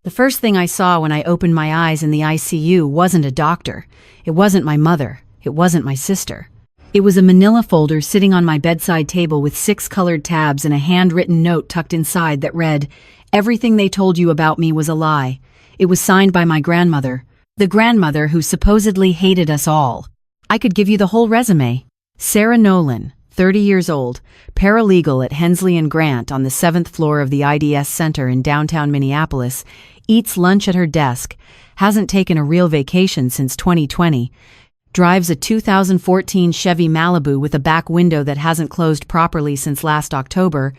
The first thing I saw when I opened my eyes in the ICU wasn't a doctor. It wasn't my mother. It wasn't my sister. It was a manila folder sitting on my bedside table with 6 colored tabs and a handwritten note tucked inside that read, "Everything they told you about me was a lie." It was signed by my grandmother, the grandmother who supposedly hated us all. I could give you the whole resume. Sarah Nolan, 30 years old, paralegal at Hensley and Grant on the 7th floor of the IDS Center in downtown Minneapolis, eats lunch at her desk, hasn't taken a real vacation since 2020, drives a 2014 Chevy Malibu with a back window that hasn't closed properly since last October,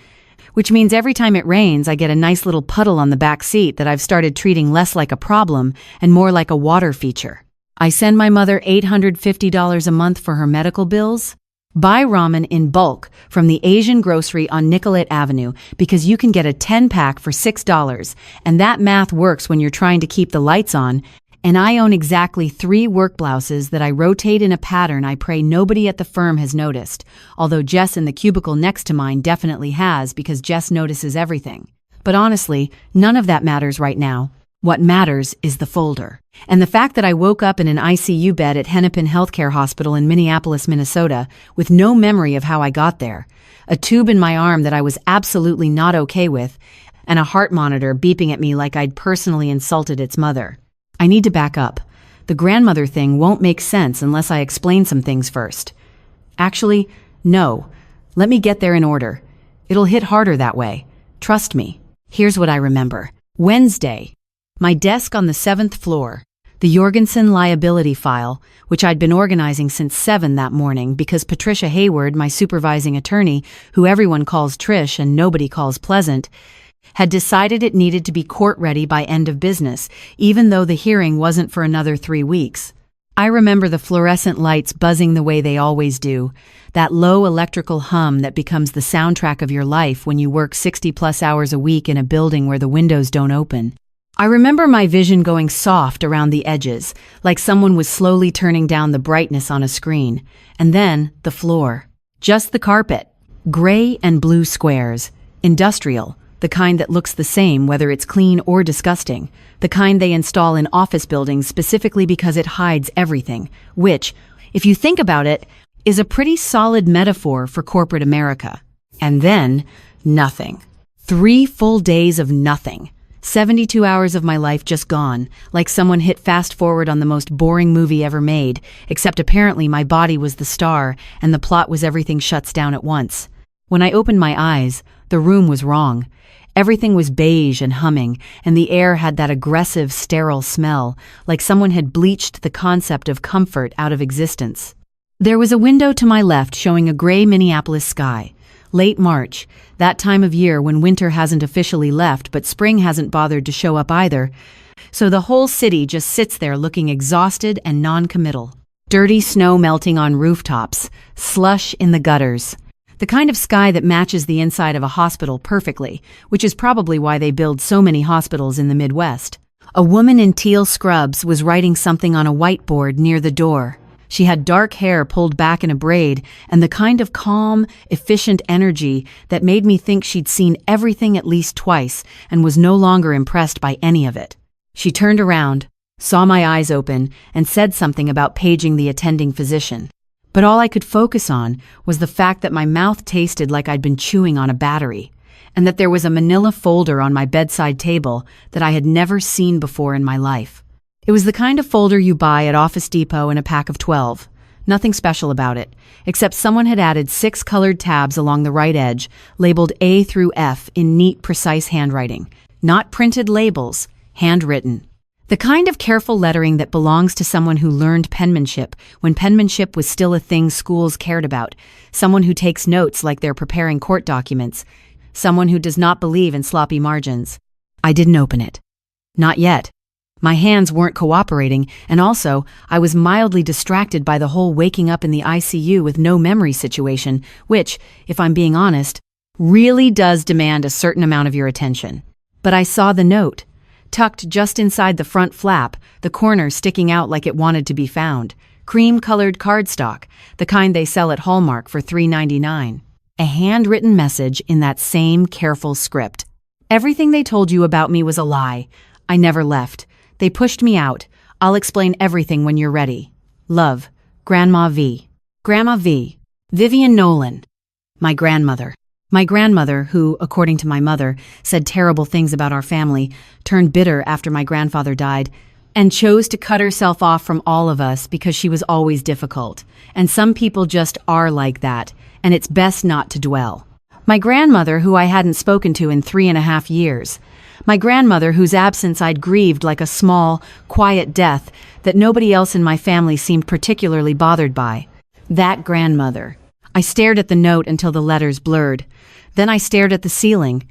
which means every time it rains I get a nice little puddle on the back seat that I've started treating less like a problem and more like a water feature. I send my mother $850 a month for her medical bills. Buy ramen in bulk from the Asian grocery on Nicollet Avenue because you can get a 10-pack for $6, and that math works when you're trying to keep the lights on. And I own exactly 3 work blouses that I rotate in a pattern I pray nobody at the firm has noticed, although Jess in the cubicle next to mine definitely has because Jess notices everything. But honestly, none of that matters right now. What matters is the folder. And the fact that I woke up in an ICU bed at Hennepin Healthcare Hospital in Minneapolis, Minnesota, with no memory of how I got there, a tube in my arm that I was absolutely not okay with, and a heart monitor beeping at me like I'd personally insulted its mother. I need to back up. The grandmother thing won't make sense unless I explain some things first. Actually, no. Let me get there in order. It'll hit harder that way. Trust me. Here's what I remember. Wednesday. My desk on the 7th floor. The Jorgensen liability file, which I'd been organizing since 7 that morning because Patricia Hayward, my supervising attorney, who everyone calls Trish and nobody calls Pleasant, had decided it needed to be court-ready by end of business, even though the hearing wasn't for another 3 weeks. I remember the fluorescent lights buzzing the way they always do, that low electrical hum that becomes the soundtrack of your life when you work 60-plus hours a week in a building where the windows don't open. I remember my vision going soft around the edges, like someone was slowly turning down the brightness on a screen. And then, the floor. Just the carpet. Gray and blue squares. Industrial. The kind that looks the same whether it's clean or disgusting. The kind they install in office buildings specifically because it hides everything, which, if you think about it, is a pretty solid metaphor for corporate America. And then, nothing. 3 full days of nothing. 72 hours of my life just gone, like someone hit fast forward on the most boring movie ever made, except apparently my body was the star and the plot was everything shuts down at once. When I opened my eyes, the room was wrong. Everything was beige and humming, and the air had that aggressive, sterile smell, like someone had bleached the concept of comfort out of existence. There was a window to my left showing a gray Minneapolis sky. Late March, that time of year when winter hasn't officially left but spring hasn't bothered to show up either, so the whole city just sits there looking exhausted and non-committal. Dirty snow melting on rooftops, slush in the gutters. The kind of sky that matches the inside of a hospital perfectly, which is probably why they build so many hospitals in the Midwest. A woman in teal scrubs was writing something on a whiteboard near the door. She had dark hair pulled back in a braid and the kind of calm, efficient energy that made me think she'd seen everything at least twice and was no longer impressed by any of it. She turned around, saw my eyes open, and said something about paging the attending physician. But all I could focus on was the fact that my mouth tasted like I'd been chewing on a battery, and that there was a manila folder on my bedside table that I had never seen before in my life. It was the kind of folder you buy at Office Depot in a pack of 12. Nothing special about it, except someone had added 6 colored tabs along the right edge, labeled A through F in neat, precise handwriting. Not printed labels, handwritten. The kind of careful lettering that belongs to someone who learned penmanship when penmanship was still a thing schools cared about, someone who takes notes like they're preparing court documents, someone who does not believe in sloppy margins. I didn't open it. Not yet. My hands weren't cooperating, and also, I was mildly distracted by the whole waking up in the ICU with no memory situation, which, if I'm being honest, really does demand a certain amount of your attention. But I saw the note, tucked just inside the front flap, the corner sticking out like it wanted to be found. Cream-colored cardstock, the kind they sell at Hallmark for $3.99. A handwritten message in that same careful script. Everything they told you about me was a lie. I never left. They pushed me out. I'll explain everything when you're ready. Love, Grandma V. Grandma V. Vivian Nolan. My grandmother. My grandmother, who, according to my mother, said terrible things about our family, turned bitter after my grandfather died, and chose to cut herself off from all of us because she was always difficult. And some people just are like that, and it's best not to dwell. My grandmother, who I hadn't spoken to in 3.5 years. My grandmother, whose absence I'd grieved like a small, quiet death that nobody else in my family seemed particularly bothered by. That grandmother. I stared at the note until the letters blurred. Then I stared at the ceiling.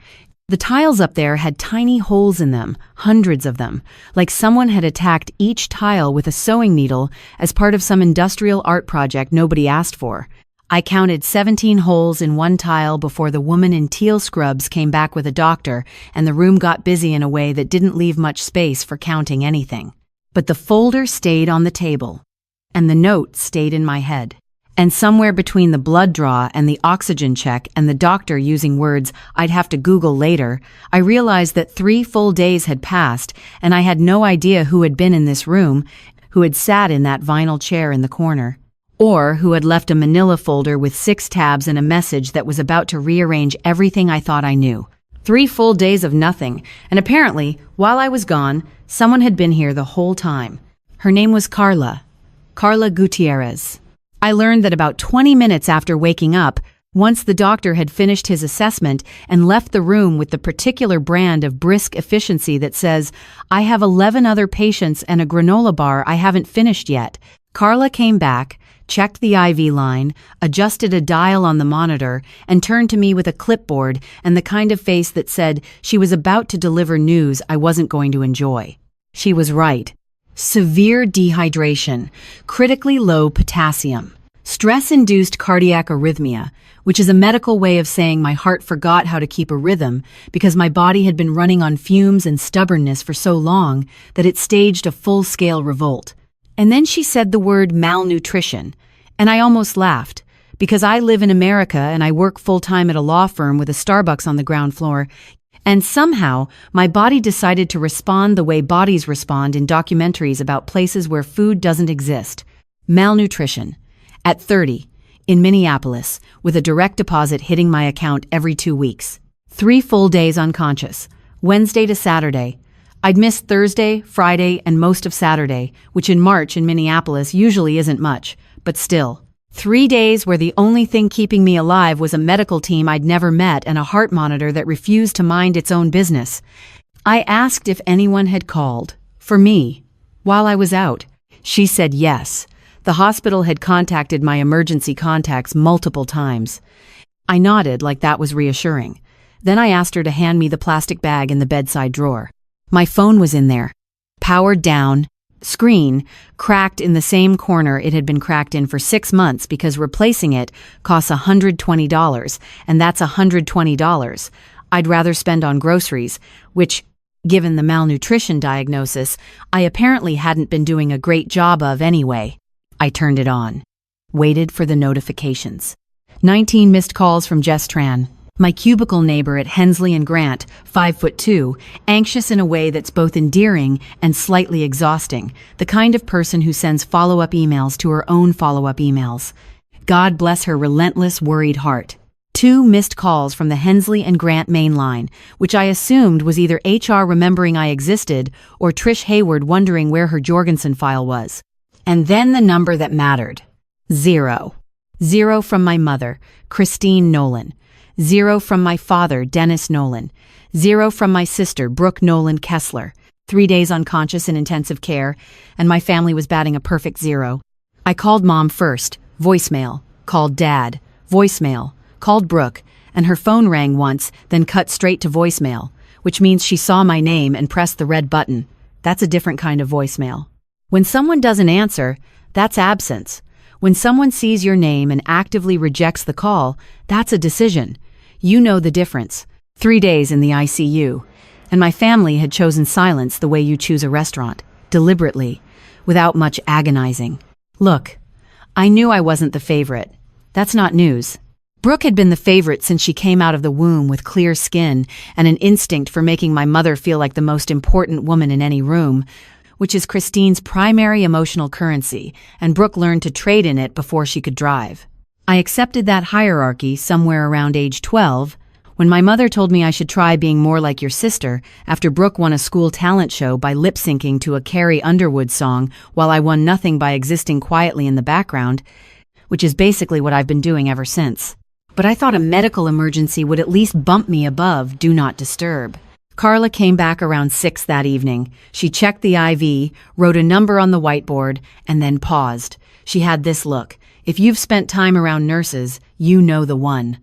The tiles up there had tiny holes in them, hundreds of them, like someone had attacked each tile with a sewing needle as part of some industrial art project nobody asked for. I counted 17 holes in one tile before the woman in teal scrubs came back with a doctor, and the room got busy in a way that didn't leave much space for counting anything. But the folder stayed on the table, and the note stayed in my head. And somewhere between the blood draw and the oxygen check and the doctor using words I'd have to Google later, I realized that 3 full days had passed, and I had no idea who had been in this room, who had sat in that vinyl chair in the corner, or who had left a manila folder with 6 tabs and a message that was about to rearrange everything I thought I knew. 3 full days of nothing, and apparently, while I was gone, someone had been here the whole time. Her name was Carla Gutierrez. I learned that about 20 minutes after waking up, once the doctor had finished his assessment and left the room with the particular brand of brisk efficiency that says, "I have 11 other patients and a granola bar I haven't finished yet," Carla came back, checked the IV line, adjusted a dial on the monitor, and turned to me with a clipboard and the kind of face that said she was about to deliver news I wasn't going to enjoy. She was right. Severe dehydration, critically low potassium, stress-induced cardiac arrhythmia, which is a medical way of saying my heart forgot how to keep a rhythm because my body had been running on fumes and stubbornness for so long that it staged a full-scale revolt. And then she said the word malnutrition, and I almost laughed, because I live in America and I work full-time at a law firm with a Starbucks on the ground floor, and somehow, my body decided to respond the way bodies respond in documentaries about places where food doesn't exist. Malnutrition. At 30, in Minneapolis, with a direct deposit hitting my account every 2 weeks. 3 full days unconscious, Wednesday to Saturday. I'd missed Thursday, Friday, and most of Saturday, which in March in Minneapolis usually isn't much, but still. 3 days where the only thing keeping me alive was a medical team I'd never met and a heart monitor that refused to mind its own business. I asked if anyone had called, for me, while I was out. She said yes. The hospital had contacted my emergency contacts multiple times. I nodded like that was reassuring. Then I asked her to hand me the plastic bag in the bedside drawer. My phone was in there, powered down, screen cracked in the same corner it had been cracked in for 6 months because replacing it costs $120, and that's $120 I'd rather spend on groceries, which, given the malnutrition diagnosis, I apparently hadn't been doing a great job of anyway. I turned it on. Waited for the notifications. 19 missed calls from Jess Tran, my cubicle neighbor at Hensley and Grant, 5'2", anxious in a way that's both endearing and slightly exhausting, the kind of person who sends follow-up emails to her own follow-up emails. God bless her relentless, worried heart. 2 missed calls from the Hensley and Grant main line, which I assumed was either HR remembering I existed or Trish Hayward wondering where her Jorgensen file was. And then the number that mattered. 0. 0 from my mother, Christine Nolan. 0 from my father, Dennis Nolan. 0 from my sister, Brooke Nolan Kessler. 3 days unconscious in intensive care, and my family was batting a perfect 0. I called Mom first, voicemail. Called Dad, voicemail. Called Brooke, and her phone rang once, then cut straight to voicemail, which means she saw my name and pressed the red button. That's a different kind of voicemail. When someone doesn't answer, that's absence. When someone sees your name and actively rejects the call, that's a decision. You know the difference. 3 days in the ICU, and my family had chosen silence the way you choose a restaurant, deliberately, without much agonizing. Look, I knew I wasn't the favorite. That's not news. Brooke had been the favorite since she came out of the womb with clear skin and an instinct for making my mother feel like the most important woman in any room, which is Christine's primary emotional currency, and Brooke learned to trade in it before she could drive. I accepted that hierarchy somewhere around age 12, when my mother told me I should try being more like your sister after Brooke won a school talent show by lip-syncing to a Carrie Underwood song while I won nothing by existing quietly in the background, which is basically what I've been doing ever since. But I thought a medical emergency would at least bump me above Do Not Disturb. Carla came back around 6 that evening. She checked the IV, wrote a number on the whiteboard, and then paused. She had this look. If you've spent time around nurses, you know the one.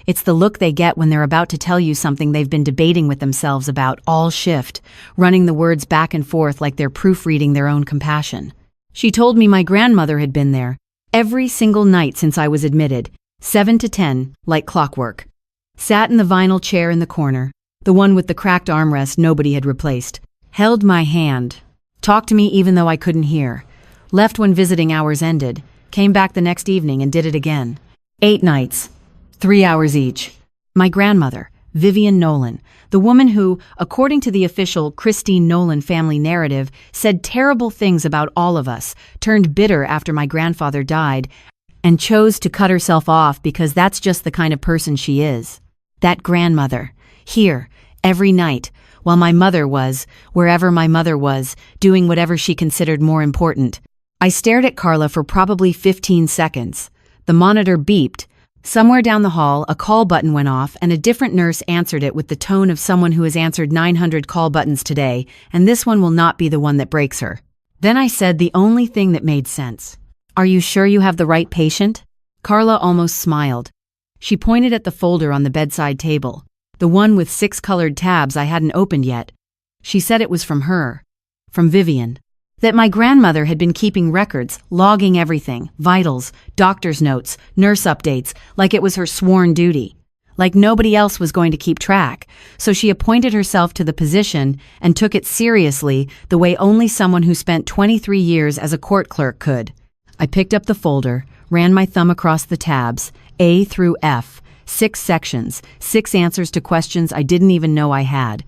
It's the look they get when they're about to tell you something they've been debating with themselves about all shift, running the words back and forth like they're proofreading their own compassion. She told me my grandmother had been there every single night since I was admitted, 7 to 10, like clockwork. Sat in the vinyl chair in the corner, the one with the cracked armrest nobody had replaced. Held my hand. Talked to me even though I couldn't hear. Left when visiting hours ended. Came back the next evening and did it again. 8 nights. 3 hours each. My grandmother, Vivian Nolan, the woman who, according to the official Christine Nolan family narrative, said terrible things about all of us, turned bitter after my grandfather died, and chose to cut herself off because that's just the kind of person she is. That grandmother, here, every night, while my mother was, wherever my mother was, doing whatever she considered more important. I stared at Carla for probably 15 seconds. The monitor beeped. Somewhere down the hall, a call button went off and a different nurse answered it with the tone of someone who has answered 900 call buttons today, and this one will not be the one that breaks her. Then I said the only thing that made sense. Are you sure you have the right patient? Carla almost smiled. She pointed at the folder on the bedside table, the one with 6 colored tabs I hadn't opened yet. She said it was from her, from Vivian. That my grandmother had been keeping records, logging everything, vitals, doctor's notes, nurse updates, like it was her sworn duty. Like nobody else was going to keep track, so she appointed herself to the position and took it seriously the way only someone who spent 23 years as a court clerk could. I picked up the folder, ran my thumb across the tabs, A through F, 6 sections, 6 answers to questions I didn't even know I had.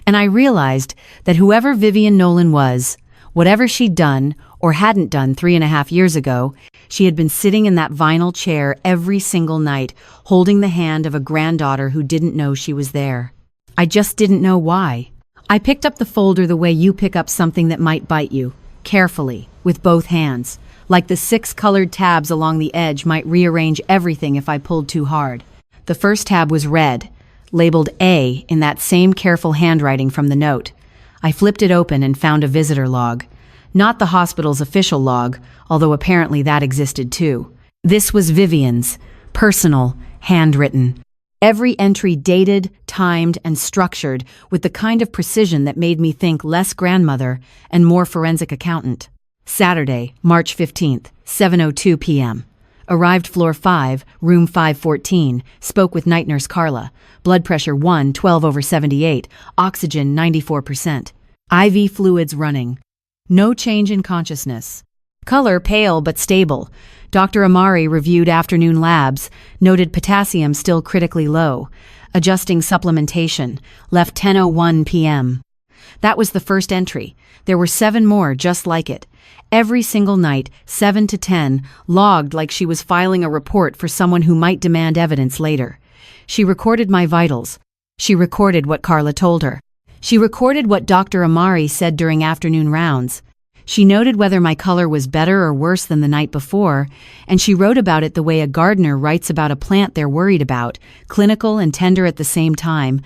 And I realized that whoever Vivian Nolan was, whatever she'd done or hadn't done 3.5 years ago, she had been sitting in that vinyl chair every single night, holding the hand of a granddaughter who didn't know she was there. I just didn't know why. I picked up the folder the way you pick up something that might bite you, carefully, with both hands, like the 6 colored tabs along the edge might rearrange everything if I pulled too hard. The first tab was red, labeled A in that same careful handwriting from the note. I flipped it open and found a visitor log. Not the hospital's official log, although apparently that existed too. This was Vivian's, personal, handwritten. Every entry dated, timed, and structured with the kind of precision that made me think less grandmother and more forensic accountant. Saturday, March 15th, 7:02 p.m. Arrived floor 5, room 514, spoke with night nurse Carla. Blood pressure 1, 12/78, oxygen 94%. IV fluids running. No change in consciousness. Color pale but stable. Dr. Amari reviewed afternoon labs, noted potassium still critically low. Adjusting supplementation, left 10:01 p.m. That was the first entry. There were 7 more just like it. Every single night, 7 to 10, logged like she was filing a report for someone who might demand evidence later. She recorded my vitals. She recorded what Carla told her. She recorded what Dr. Amari said during afternoon rounds. She noted whether my color was better or worse than the night before, and she wrote about it the way a gardener writes about a plant they're worried about, clinical and tender at the same time,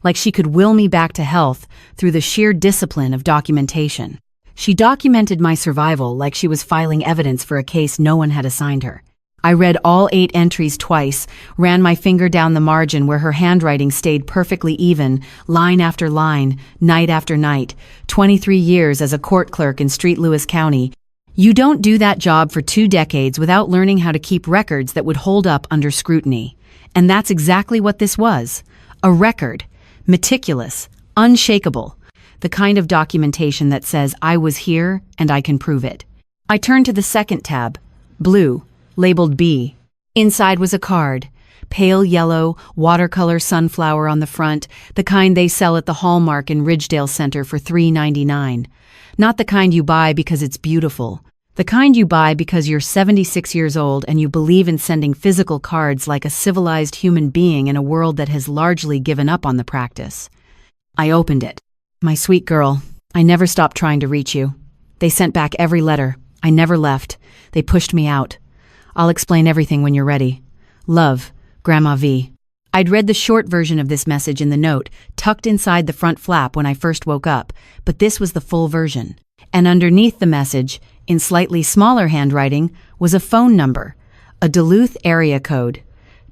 like she could will me back to health through the sheer discipline of documentation. She documented my survival like she was filing evidence for a case no one had assigned her. I read all 8 entries twice, ran my finger down the margin where her handwriting stayed perfectly even, line after line, night after night. 23 years as a court clerk in St. Louis County. You don't do that job for 2 decades without learning how to keep records that would hold up under scrutiny. And that's exactly what this was. A record. Meticulous. Unshakable. The kind of documentation that says I was here and I can prove it. I turned to the second tab. Blue. Labeled B. Inside was a card. Pale yellow, watercolor sunflower on the front, the kind they sell at the Hallmark in Ridgedale Center for $3.99. Not the kind you buy because it's beautiful. The kind you buy because you're 76 years old and you believe in sending physical cards like a civilized human being in a world that has largely given up on the practice. I opened it. My sweet girl, I never stopped trying to reach you. They sent back every letter. I never left. They pushed me out. I'll explain everything when you're ready. Love, Grandma V. I'd read the short version of this message in the note, tucked inside the front flap when I first woke up, but this was the full version. And underneath the message, in slightly smaller handwriting, was a phone number, a Duluth area code,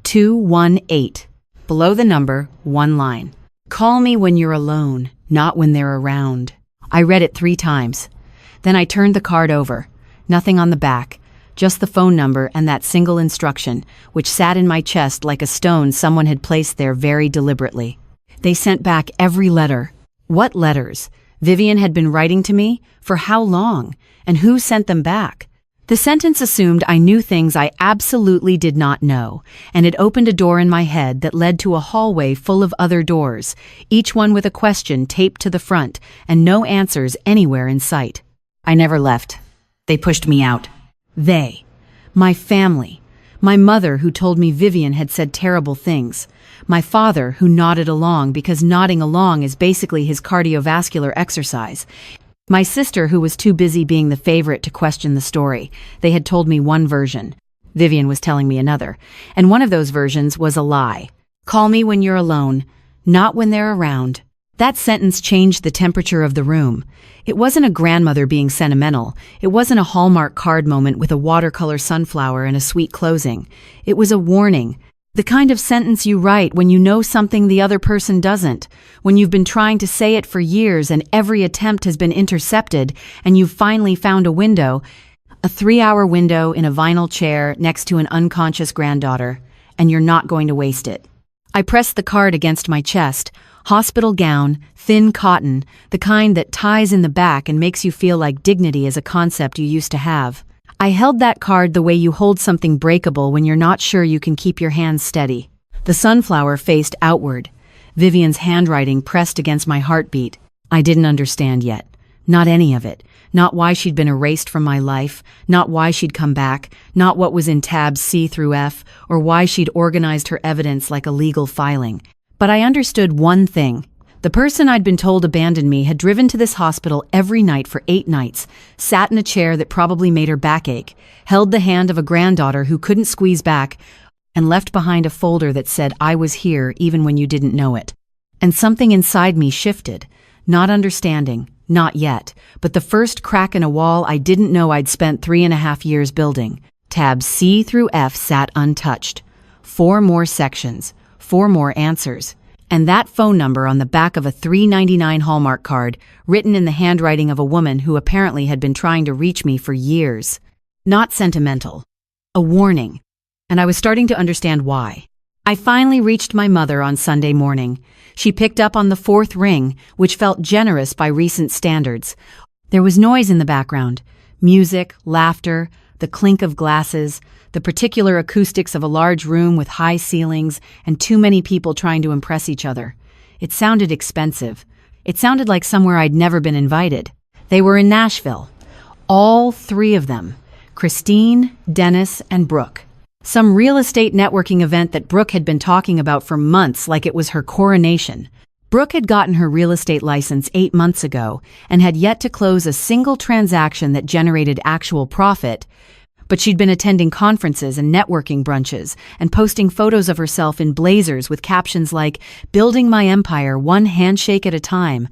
218. Below the number, one line. Call me when you're alone, not when they're around. I read it 3 times. Then I turned the card over. Nothing on the back. Just the phone number and that single instruction, which sat in my chest like a stone someone had placed there very deliberately. They sent back every letter. What letters? Vivian had been writing to me? For how long? And who sent them back? The sentence assumed I knew things I absolutely did not know, and it opened a door in my head that led to a hallway full of other doors, each one with a question taped to the front, and no answers anywhere in sight. I never left. They pushed me out. They. My family. My mother, who told me Vivian had said terrible things. My father, who nodded along because nodding along is basically his cardiovascular exercise. My sister, who was too busy being the favorite to question the story. They had told me one version. Vivian was telling me another. And one of those versions was a lie. Call me when you're alone, not when they're around. That sentence changed the temperature of the room. It wasn't a grandmother being sentimental. It wasn't a Hallmark card moment with a watercolor sunflower and a sweet closing. It was a warning. The kind of sentence you write when you know something the other person doesn't, when you've been trying to say it for years and every attempt has been intercepted and you've finally found a window, a 3-hour window in a vinyl chair next to an unconscious granddaughter, and you're not going to waste it. I pressed the card against my chest. Hospital gown, thin cotton, the kind that ties in the back and makes you feel like dignity is a concept you used to have. I held that card the way you hold something breakable when you're not sure you can keep your hands steady. The sunflower faced outward. Vivian's handwriting pressed against my heartbeat. I didn't understand yet. Not any of it. Not why she'd been erased from my life, not why she'd come back, not what was in tabs C through F, or why she'd organized her evidence like a legal filing. But I understood one thing. The person I'd been told abandoned me had driven to this hospital every night for 8 nights, sat in a chair that probably made her back ache, held the hand of a granddaughter who couldn't squeeze back, and left behind a folder that said I was here even when you didn't know it. And something inside me shifted, not understanding, not yet, but the first crack in a wall I didn't know I'd spent 3.5 years building. Tabs C through F sat untouched. 4 more sections. 4 more answers. And that phone number on the back of a $3.99 Hallmark card, written in the handwriting of a woman who apparently had been trying to reach me for years. Not sentimental. A warning. And I was starting to understand why. I finally reached my mother on Sunday morning. She picked up on the 4th ring, which felt generous by recent standards. There was noise in the background. Music, laughter, the clink of glasses, the particular acoustics of a large room with high ceilings and too many people trying to impress each other. It sounded expensive. It sounded like somewhere I'd never been invited. They were in Nashville. All 3 of them. Christine, Dennis, and Brooke. Some real estate networking event that Brooke had been talking about for months like it was her coronation. Brooke had gotten her real estate license 8 months ago and had yet to close a single transaction that generated actual profit, but she'd been attending conferences and networking brunches and posting photos of herself in blazers with captions like, "Building my empire one handshake at a time,"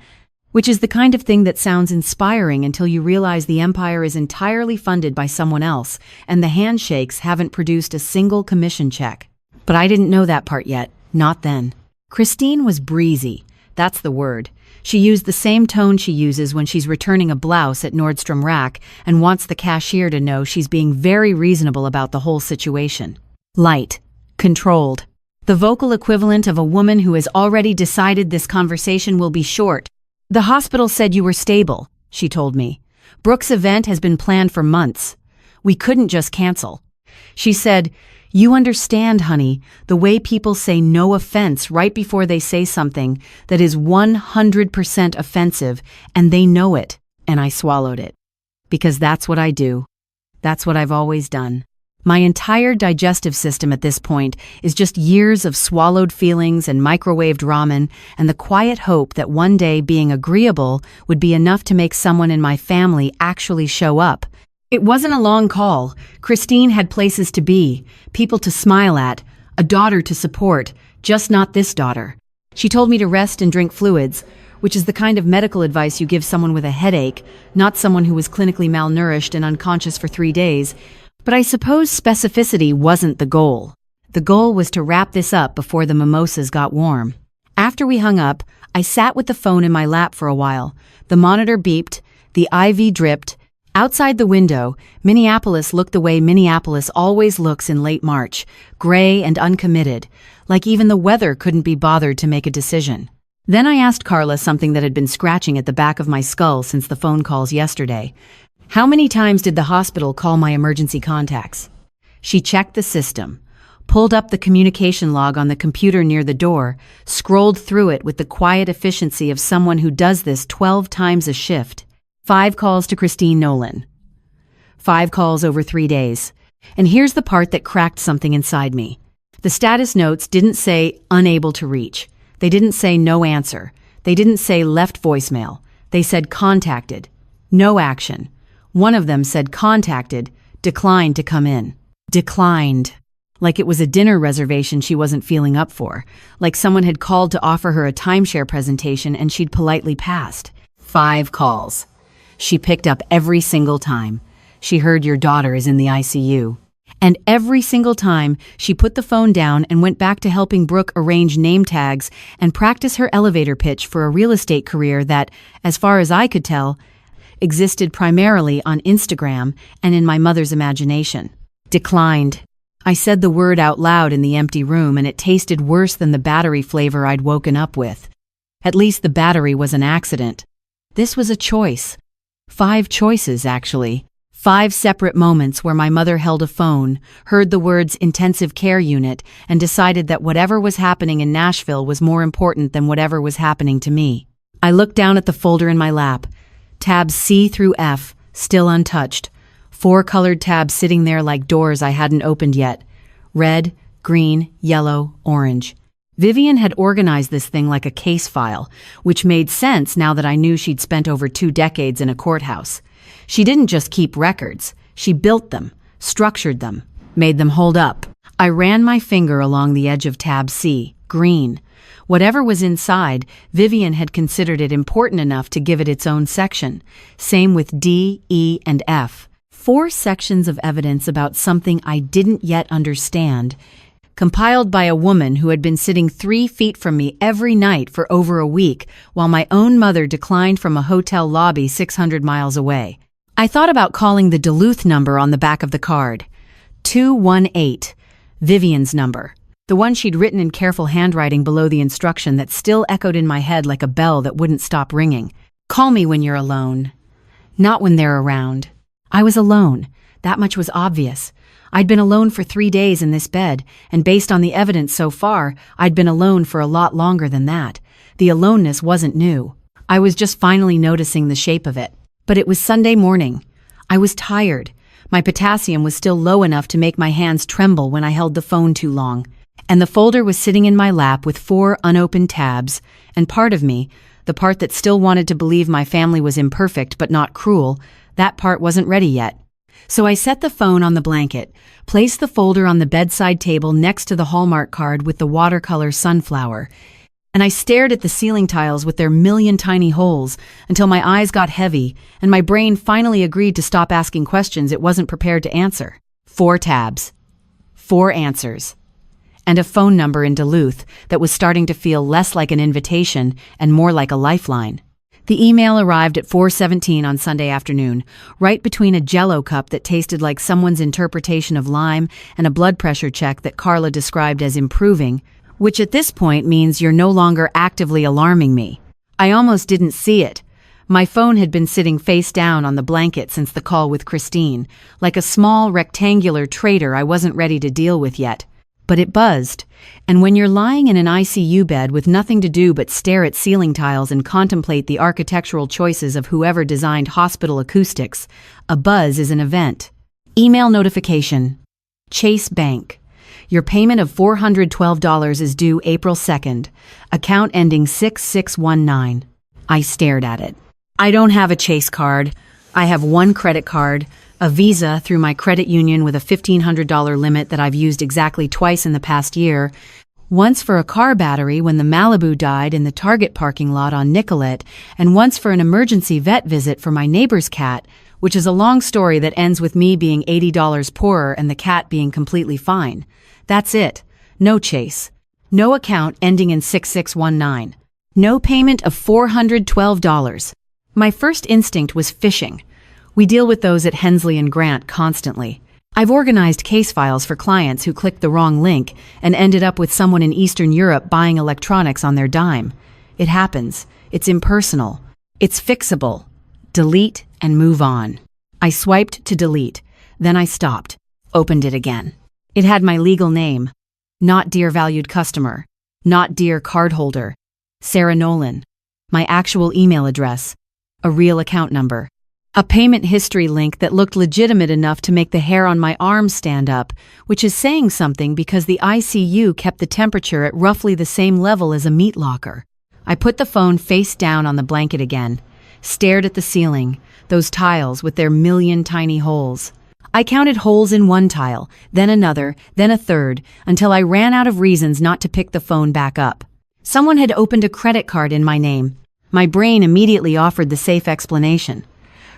which is the kind of thing that sounds inspiring until you realize the empire is entirely funded by someone else and the handshakes haven't produced a single commission check. But I didn't know that part yet, not then. Christine was breezy. That's the word. She used the same tone she uses when she's returning a blouse at Nordstrom Rack and wants the cashier to know she's being very reasonable about the whole situation. Light. Controlled. The vocal equivalent of a woman who has already decided this conversation will be short. "The hospital said you were stable," she told me. "Brooke's event has been planned for months. We couldn't just cancel." She said, You understand, honey, the way people say no offense right before they say something that is 100% offensive, and they know it, and I swallowed it. Because that's what I do. That's what I've always done. My entire digestive system at this point is just years of swallowed feelings and microwaved ramen and the quiet hope that one day being agreeable would be enough to make someone in my family actually show up. It wasn't a long call. Christine had places to be, people to smile at, a daughter to support, just not this daughter. She told me to rest and drink fluids, which is the kind of medical advice you give someone with a headache, not someone who was clinically malnourished and unconscious for 3 days. But I suppose specificity wasn't the goal. The goal was to wrap this up before the mimosas got warm. After we hung up, I sat with the phone in my lap for a while. The monitor beeped, the IV dripped. Outside the window, Minneapolis looked the way Minneapolis always looks in late March, gray and uncommitted, like even the weather couldn't be bothered to make a decision. Then I asked Carla something that had been scratching at the back of my skull since the phone calls yesterday. How many times did the hospital call my emergency contacts? She checked the system, pulled up the communication log on the computer near the door, scrolled through it with the quiet efficiency of someone who does this 12 times a shift. 5 calls to Christine Nolan. 5 calls over 3 days. And here's the part that cracked something inside me. The status notes didn't say unable to reach. They didn't say no answer. They didn't say left voicemail. They said contacted. No action. One of them said contacted, declined to come in. Declined. Like it was a dinner reservation she wasn't feeling up for. Like someone had called to offer her a timeshare presentation and she'd politely passed. 5 calls. She picked up every single time. She heard your daughter is in the ICU. And every single time, she put the phone down and went back to helping Brooke arrange name tags and practice her elevator pitch for a real estate career that, as far as I could tell, existed primarily on Instagram and in my mother's imagination. Declined. I said the word out loud in the empty room, and it tasted worse than the battery flavor I'd woken up with. At least the battery was an accident. This was a choice. 5 choices, actually. 5 separate moments where my mother held a phone, heard the words intensive care unit, and decided that whatever was happening in Nashville was more important than whatever was happening to me. I looked down at the folder in my lap. Tabs C through F, still untouched. 4 colored tabs sitting there like doors I hadn't opened yet. Red, green, yellow, orange. Vivian had organized this thing like a case file, which made sense now that I knew she'd spent over 2 decades in a courthouse. She didn't just keep records. She built them, structured them, made them hold up. I ran my finger along the edge of tab C, green. Whatever was inside, Vivian had considered it important enough to give it its own section. Same with D, E, and F. 4 sections of evidence about something I didn't yet understand, compiled by a woman who had been sitting 3 feet from me every night for over a week, while my own mother declined from a hotel lobby 600 miles away. I thought about calling the Duluth number on the back of the card. 218, Vivian's number. The one she'd written in careful handwriting below the instruction that still echoed in my head like a bell that wouldn't stop ringing. Call me when you're alone. Not when they're around. I was alone. That much was obvious. I'd been alone for 3 days in this bed, and based on the evidence so far, I'd been alone for a lot longer than that. The aloneness wasn't new. I was just finally noticing the shape of it. But it was Sunday morning. I was tired. My potassium was still low enough to make my hands tremble when I held the phone too long. And the folder was sitting in my lap with 4 unopened tabs, and part of me, the part that still wanted to believe my family was imperfect but not cruel, that part wasn't ready yet. So I set the phone on the blanket, placed the folder on the bedside table next to the Hallmark card with the watercolor sunflower, and I stared at the ceiling tiles with their million tiny holes until my eyes got heavy and my brain finally agreed to stop asking questions it wasn't prepared to answer. 4 tabs. 4 answers. And a phone number in Duluth that was starting to feel less like an invitation and more like a lifeline. The email arrived at 4:17 on Sunday afternoon, right between a Jell-O cup that tasted like someone's interpretation of lime and a blood pressure check that Carla described as improving, which at this point means you're no longer actively alarming me. I almost didn't see it, My phone had been sitting face down on the blanket since the call with Christine, like a small rectangular traitor I wasn't ready to deal with yet. But it buzzed, and when you're lying in an ICU bed with nothing to do but stare at ceiling tiles and contemplate the architectural choices of whoever designed hospital acoustics, a buzz is an event. Email notification. Chase Bank. Your payment of $412 is due April 2nd. Account ending 6619. I stared at it. I don't have a Chase card. I have one credit card, a Visa through my credit union with a $1,500 limit that I've used exactly twice in the past year. Once for a car battery when the Malibu died in the Target parking lot on Nicollet, and once for an emergency vet visit for my neighbor's cat, which is a long story that ends with me being $80 poorer and the cat being completely fine. That's it. No Chase. No account ending in 6619. No payment of $412. My first instinct was phishing. We deal with those at Hensley and Grant constantly. I've organized case files for clients who clicked the wrong link and ended up with someone in Eastern Europe buying electronics on their dime. It happens. It's impersonal. It's fixable. Delete and move on. I swiped to delete. Then I stopped. Opened it again. It had my legal name. Not dear valued customer. Not dear cardholder. Sarah Nolan. My actual email address. A real account number. A payment history link that looked legitimate enough to make the hair on my arms stand up, which is saying something because the ICU kept the temperature at roughly the same level as a meat locker. I put the phone face down on the blanket again, stared at the ceiling, those tiles with their million tiny holes. I counted holes in one tile, then another, then a third, until I ran out of reasons not to pick the phone back up. Someone had opened a credit card in my name. My brain immediately offered the safe explanation.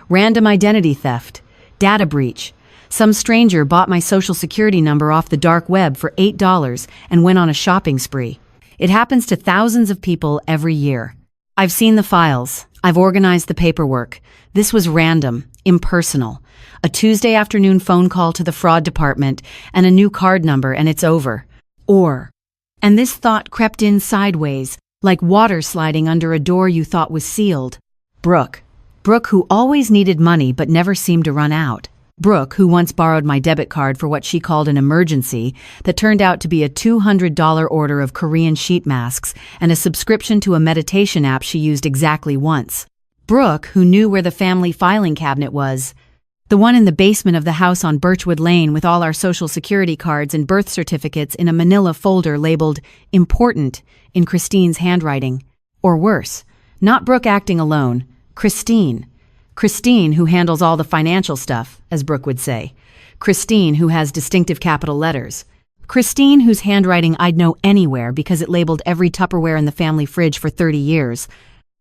Random identity theft, data breach. Some stranger bought my social security number off the dark web for $8 and went on a shopping spree. It happens to thousands of people every year. I've seen the files. I've organized the paperwork. This was random, impersonal. A Tuesday afternoon phone call to the fraud department and a new card number and it's over. And this thought crept in sideways, like water sliding under a door you thought was sealed. Brooke, who always needed money but never seemed to run out. Brooke, who once borrowed my debit card for what she called an emergency that turned out to be a $200 order of Korean sheet masks and a subscription to a meditation app she used exactly once. Brooke, who knew where the family filing cabinet was. The one in the basement of the house on Birchwood Lane with all our social security cards and birth certificates in a manila folder labeled important in Christine's handwriting. Or worse, not Brooke acting alone. Christine, who handles all the financial stuff, as Brooke would say. Christine, who has distinctive capital letters. Christine, whose handwriting I'd know anywhere because it labeled every Tupperware in the family fridge for 30 years.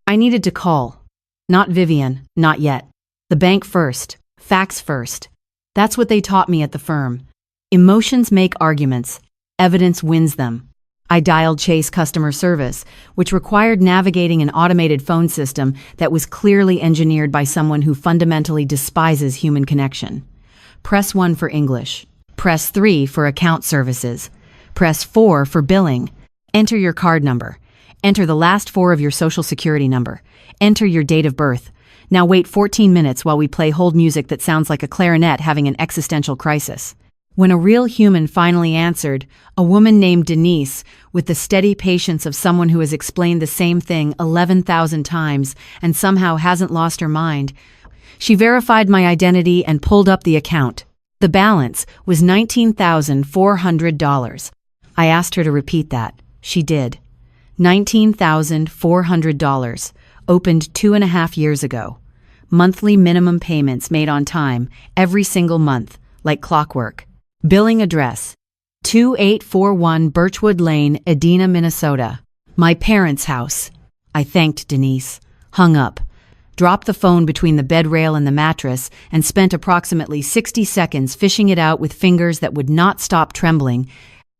I needed to call. Not Vivian, not yet. The bank first, facts first. That's what they taught me at the firm. Emotions make arguments. Evidence wins them. I dialed Chase customer service, which required navigating an automated phone system that was clearly engineered by someone who fundamentally despises human connection. Press 1 for English. Press 3 for account services. Press 4 for billing. Enter your card number. Enter the last 4 of your social security number. Enter your date of birth. Now wait 14 minutes while we play hold music that sounds like a clarinet having an existential crisis. When a real human finally answered, a woman named Denise, with the steady patience of someone who has explained the same thing 11,000 times and somehow hasn't lost her mind, she verified my identity and pulled up the account. The balance was $19,400. I asked her to repeat that. She did. $19,400. Opened 2.5 years ago. Monthly minimum payments made on time, every single month, like clockwork. Billing address, 2841 Birchwood Lane, Edina, Minnesota. My parents' house. I thanked Denise, hung up, dropped the phone between the bed rail and the mattress, and spent approximately 60 seconds fishing it out with fingers that would not stop trembling,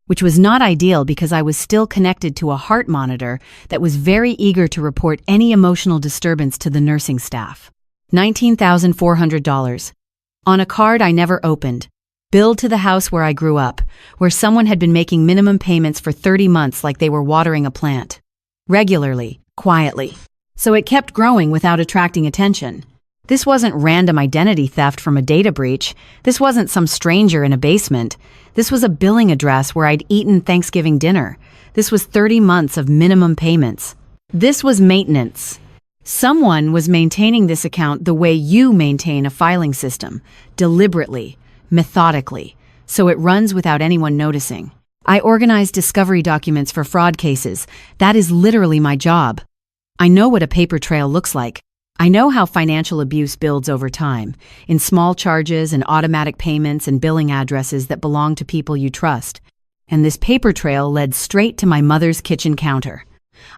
which was not ideal because I was still connected to a heart monitor that was very eager to report any emotional disturbance to the nursing staff. $19,400. On a card I never opened. Billed to the house where I grew up, where someone had been making minimum payments for 30 months like they were watering a plant. Regularly, quietly. So it kept growing without attracting attention. This wasn't random identity theft from a data breach. This wasn't some stranger in a basement. This was a billing address where I'd eaten Thanksgiving dinner. This was 30 months of minimum payments. This was maintenance. Someone was maintaining this account the way you maintain a filing system, deliberately, methodically, so it runs without anyone noticing. I organize discovery documents for fraud cases. That is literally my job. I know what a paper trail looks like. I know how financial abuse builds over time, in small charges and automatic payments and billing addresses that belong to people you trust. And this paper trail led straight to my mother's kitchen counter.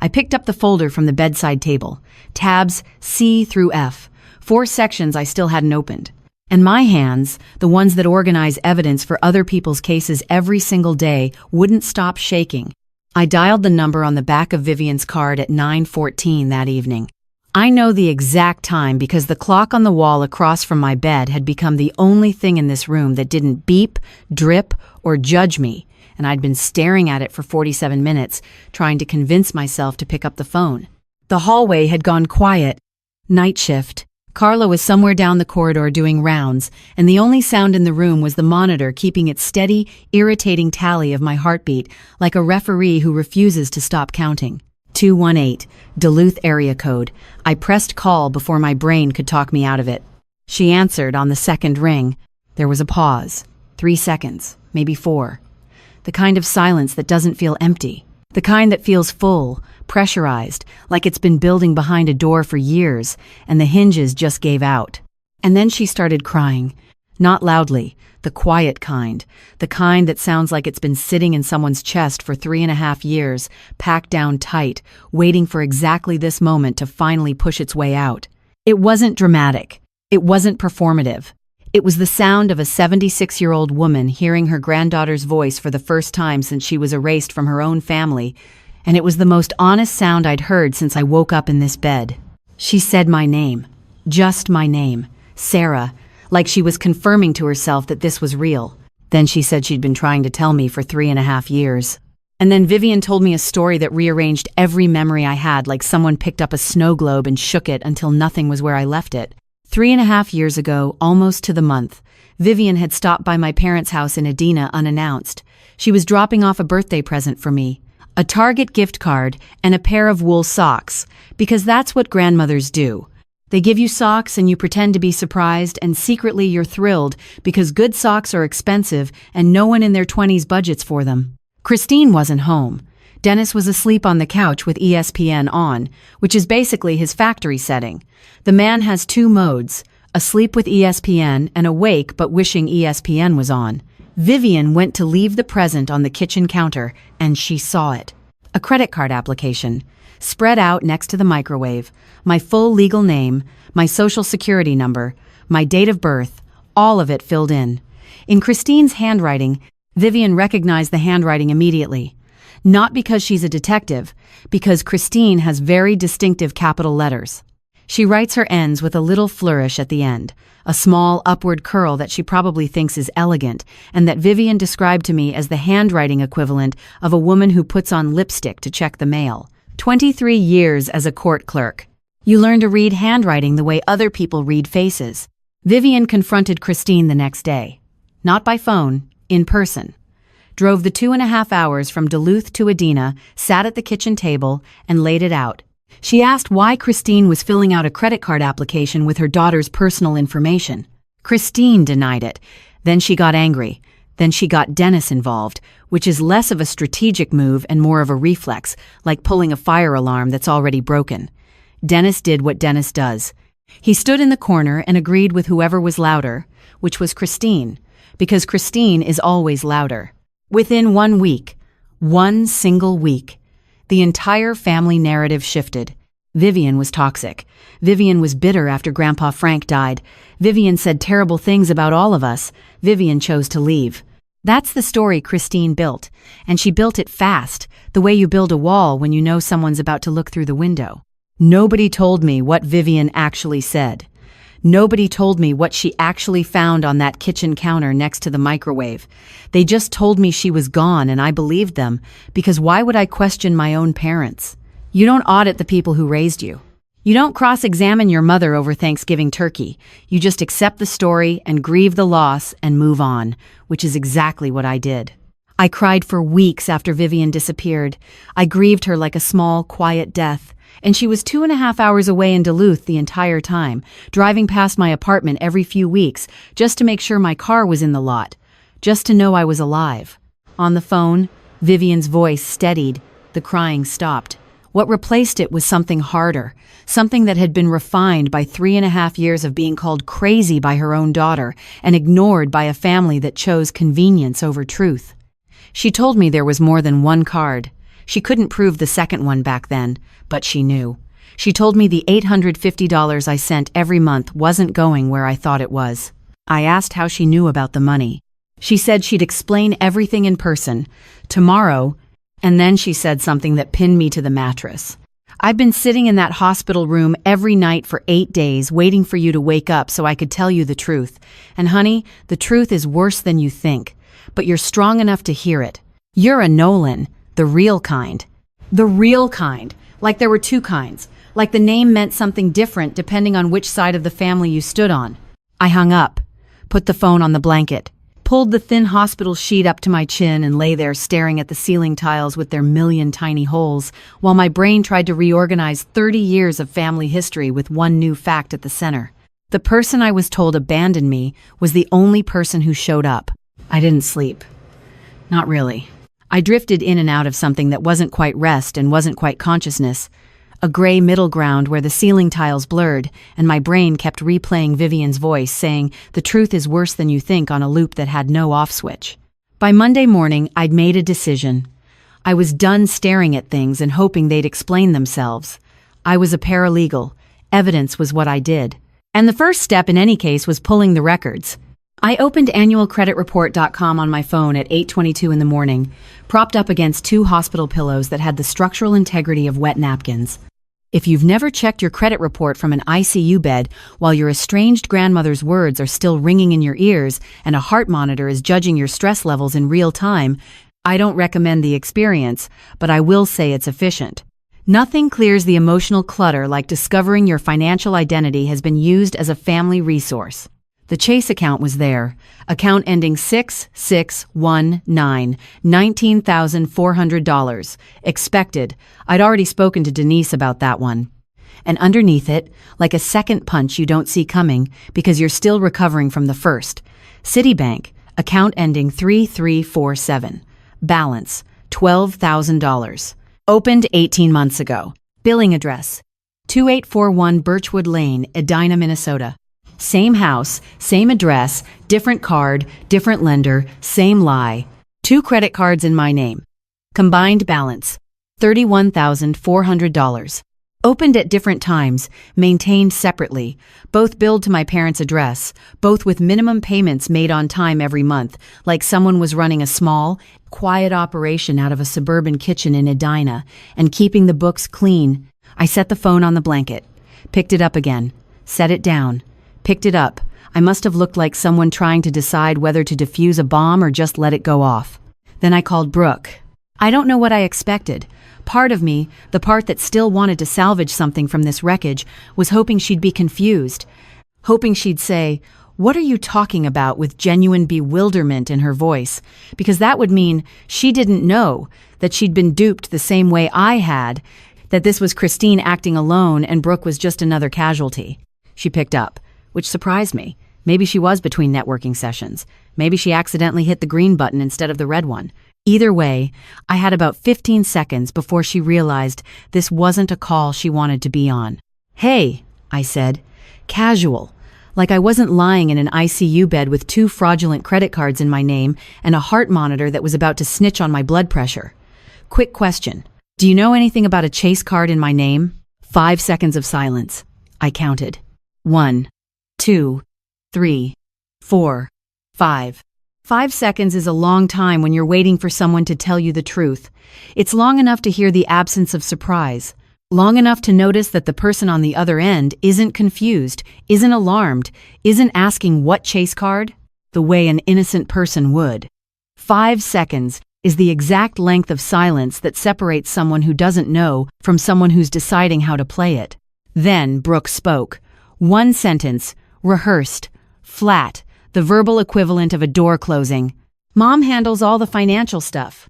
I picked up the folder from the bedside table, tabs C through F, 4 sections I still hadn't opened. And my hands, the ones that organize evidence for other people's cases every single day, wouldn't stop shaking. I dialed the number on the back of Vivian's card at 9:14 that evening. I know the exact time because the clock on the wall across from my bed had become the only thing in this room that didn't beep, drip, or judge me, and I'd been staring at it for 47 minutes, trying to convince myself to pick up the phone. The hallway had gone quiet. Night shift. Carla was somewhere down the corridor doing rounds, and the only sound in the room was the monitor keeping its steady, irritating tally of my heartbeat, like a referee who refuses to stop counting. 218, Duluth area code. I pressed call before my brain could talk me out of it. She answered on the second ring. There was a pause. 3 seconds, maybe 4. The kind of silence that doesn't feel empty. The kind that feels full, pressurized, like it's been building behind a door for years, and the hinges just gave out. And then she started crying. Not loudly, the quiet kind, the kind that sounds like it's been sitting in someone's chest for 3.5 years, packed down tight, waiting for exactly this moment to finally push its way out. It wasn't dramatic. It wasn't performative. It was the sound of a 76-year-old woman hearing her granddaughter's voice for the first time since she was erased from her own family, and it was the most honest sound I'd heard since I woke up in this bed. She said my name. Just my name. Sarah. Like she was confirming to herself that this was real. Then she said she'd been trying to tell me for 3.5 years. And then Vivian told me a story that rearranged every memory I had, like someone picked up a snow globe and shook it until nothing was where I left it. 3.5 years ago, almost to the month, Vivian had stopped by my parents' house in Edina unannounced. She was dropping off a birthday present for me, a Target gift card and a pair of wool socks, because that's what grandmothers do. They give you socks and you pretend to be surprised, and secretly you're thrilled because good socks are expensive and no one in their 20s budgets for them. Christine wasn't home. Dennis was asleep on the couch with ESPN on, which is basically his factory setting. The man has 2 modes, asleep with ESPN and awake but wishing ESPN was on. Vivian went to leave the present on the kitchen counter, and she saw it. A credit card application, spread out next to the microwave, my full legal name, my social security number, my date of birth, all of it filled in. In Christine's handwriting, Vivian recognized the handwriting immediately. Not because she's a detective, because Christine has very distinctive capital letters. She writes her N's with a little flourish at the end, a small upward curl that she probably thinks is elegant, and that Vivian described to me as the handwriting equivalent of a woman who puts on lipstick to check the mail. 23 years as a court clerk. You learn to read handwriting the way other people read faces. Vivian confronted Christine the next day. Not by phone, in person. Drove the 2.5 hours from Duluth to Edina, sat at the kitchen table, and laid it out. She asked why Christine was filling out a credit card application with her daughter's personal information. Christine denied it. Then she got angry. Then she got Dennis involved, which is less of a strategic move and more of a reflex, like pulling a fire alarm that's already broken. Dennis did what Dennis does. He stood in the corner and agreed with whoever was louder, which was Christine, because Christine is always louder. Within 1 week, 1 single week, the entire family narrative shifted. Vivian was toxic. Vivian was bitter after Grandpa Frank died. Vivian said terrible things about all of us. Vivian chose to leave. That's the story Christine built, and she built it fast, the way you build a wall when you know someone's about to look through the window. Nobody told me what Vivian actually said. Nobody told me what she actually found on that kitchen counter next to the microwave. They just told me she was gone, and I believed them, because why would I question my own parents? You don't audit the people who raised you. You don't cross-examine your mother over Thanksgiving turkey. You just accept the story and grieve the loss and move on, which is exactly what I did. I cried for weeks after Vivian disappeared. I grieved her like a small, quiet death, and she was 2.5 hours away in Duluth the entire time, driving past my apartment every few weeks just to make sure my car was in the lot, just to know I was alive. On the phone, Vivian's voice steadied. The crying stopped. What replaced it was something harder, something that had been refined by 3.5 years of being called crazy by her own daughter and ignored by a family that chose convenience over truth. She told me there was more than one card. She couldn't prove the second one back then, but she knew. She told me the $850 I sent every month wasn't going where I thought it was. I asked how she knew about the money. She said she'd explain everything in person, tomorrow, and then she said something that pinned me to the mattress. I've been sitting in that hospital room every night for 8 days waiting for you to wake up so I could tell you the truth. And honey, the truth is worse than you think, but you're strong enough to hear it. You're a Nolan, the real kind. The real kind. Like there were two kinds. Like the name meant something different depending on which side of the family you stood on. I hung up, put the phone on the blanket, pulled the thin hospital sheet up to my chin and lay there staring at the ceiling tiles with their million tiny holes, while my brain tried to reorganize 30 years of family history with one new fact at the center. The person I was told abandoned me was the only person who showed up. I didn't sleep. Not really. I drifted in and out of something that wasn't quite rest and wasn't quite consciousness. A gray middle ground where the ceiling tiles blurred, and my brain kept replaying Vivian's voice saying, "The truth is worse than you think," on a loop that had no off switch. By Monday morning, I'd made a decision. I was done staring at things and hoping they'd explain themselves. I was a paralegal. Evidence was what I did. And the first step in any case was pulling the records. I opened annualcreditreport.com on my phone at 8:22 in the morning, propped up against 2 hospital pillows that had the structural integrity of wet napkins. If you've never checked your credit report from an ICU bed while your estranged grandmother's words are still ringing in your ears and a heart monitor is judging your stress levels in real time, I don't recommend the experience, but I will say it's efficient. Nothing clears the emotional clutter like discovering your financial identity has been used as a family resource. The Chase account was there, account ending 6619, $19,400. Expected. I'd already spoken to Denise about that one. And underneath it, like a second punch you don't see coming because you're still recovering from the first, Citibank, account ending 3347. Balance, $12,000. Opened 18 months ago. Billing address, 2841 Birchwood Lane, Edina, Minnesota. Same house, same address, different card, different lender, same lie. 2 credit cards in my name. Combined balance, $31,400. Opened at different times, maintained separately, both billed to my parents' address, both with minimum payments made on time every month, like someone was running a small, quiet operation out of a suburban kitchen in Edina and keeping the books clean. I set the phone on the blanket, picked it up again, set it down. Picked it up. I must have looked like someone trying to decide whether to defuse a bomb or just let it go off. Then I called Brooke. I don't know what I expected. Part of me, the part that still wanted to salvage something from this wreckage, was hoping she'd be confused. Hoping she'd say, "What are you talking about?" with genuine bewilderment in her voice, because that would mean she didn't know, that she'd been duped the same way I had, that this was Christine acting alone and Brooke was just another casualty. She picked up, which surprised me. Maybe she was between networking sessions. Maybe she accidentally hit the green button instead of the red one. Either way, I had about 15 seconds before she realized this wasn't a call she wanted to be on. "Hey," I said, casual, like I wasn't lying in an ICU bed with 2 fraudulent credit cards in my name and a heart monitor that was about to snitch on my blood pressure. Quick question. Do you know anything about a Chase card in my name? 5 seconds of silence. I counted. 1, 2, 3, 4, 5. 5 seconds is a long time when you're waiting for someone to tell you the truth. It's long enough to hear the absence of surprise. Long enough to notice that the person on the other end isn't confused, isn't alarmed, isn't asking what Chase card, the way an innocent person would. 5 seconds is the exact length of silence that separates someone who doesn't know from someone who's deciding how to play it. Then Brooke spoke. One sentence, rehearsed, flat, the verbal equivalent of a door closing. Mom handles all the financial stuff.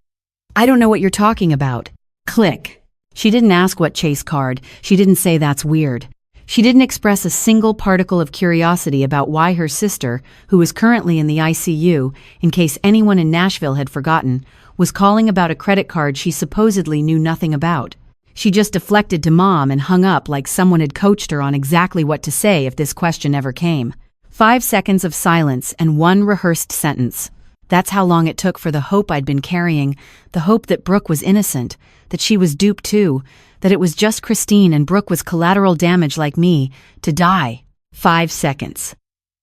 I don't know what you're talking about. Click. She didn't ask what Chase card. She didn't say that's weird. She didn't express a single particle of curiosity about why her sister, who was currently in the ICU, in case anyone in Nashville had forgotten, was calling about a credit card she supposedly knew nothing about. She just deflected to Mom and hung up like someone had coached her on exactly what to say if this question ever came. 5 seconds of silence and one rehearsed sentence. That's how long it took for the hope I'd been carrying, the hope that Brooke was innocent, that she was duped too, that it was just Christine and Brooke was collateral damage like me, to die. 5 seconds.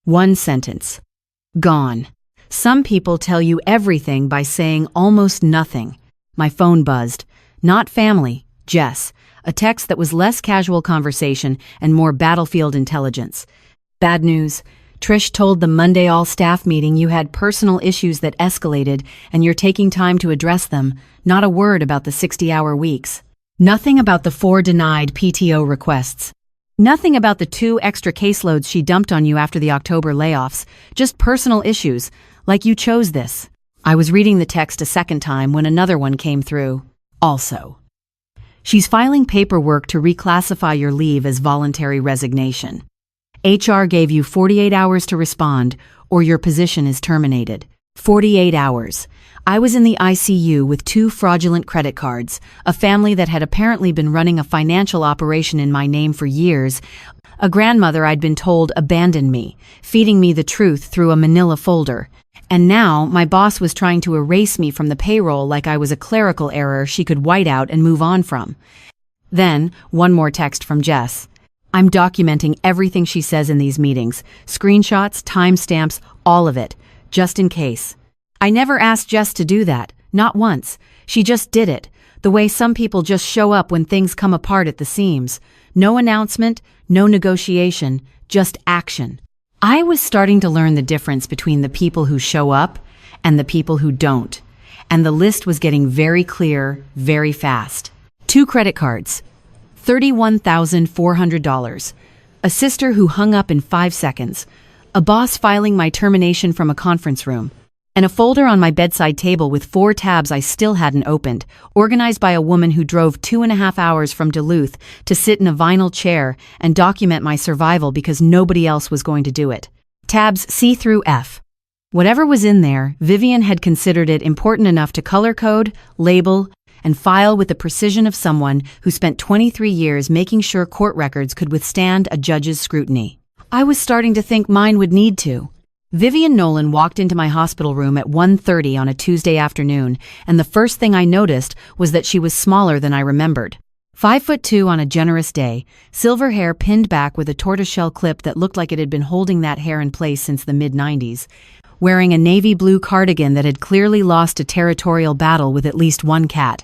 One sentence. Gone. Some people tell you everything by saying almost nothing. My phone buzzed. Not family, Jess. A text that was less casual conversation and more battlefield intelligence. Bad news. Trish told the Monday all-staff meeting you had personal issues that escalated and you're taking time to address them. Not a word about the 60-hour weeks. Nothing about the 4 denied PTO requests. Nothing about the 2 extra caseloads she dumped on you after the October layoffs. Just personal issues, like you chose this. I was reading the text a second time when another one came through. Also, she's filing paperwork to reclassify your leave as voluntary resignation. HR gave you 48 hours to respond, or your position is terminated. 48 hours. I was in the ICU with 2 fraudulent credit cards, a family that had apparently been running a financial operation in my name for years, a grandmother I'd been told abandoned me, feeding me the truth through a manila folder. And now my boss was trying to erase me from the payroll like I was a clerical error she could white out and move on from. Then, one more text from Jess. I'm documenting everything she says in these meetings, screenshots, timestamps, all of it, just in case. I never asked Jess to do that, not once. She just did it, the way some people just show up when things come apart at the seams. No announcement, no negotiation, just action. I was starting to learn the difference between the people who show up and the people who don't. And the list was getting very clear, very fast. 2 credit cards. $31,400. A sister who hung up in 5 seconds. A boss filing my termination from a conference room. And a folder on my bedside table with 4 tabs I still hadn't opened, organized by a woman who drove 2.5 hours from Duluth to sit in a vinyl chair and document my survival because nobody else was going to do it. Tabs C through F. Whatever was in there, Vivian had considered it important enough to color code, label, and file with the precision of someone who spent 23 years making sure court records could withstand a judge's scrutiny. I was starting to think mine would need to. Vivian Nolan walked into my hospital room at 1:30 on a Tuesday afternoon, and the first thing I noticed was that she was smaller than I remembered. 5'2" on a generous day, silver hair pinned back with a tortoiseshell clip that looked like it had been holding that hair in place since the mid-90s, wearing a navy blue cardigan that had clearly lost a territorial battle with at least 1 cat.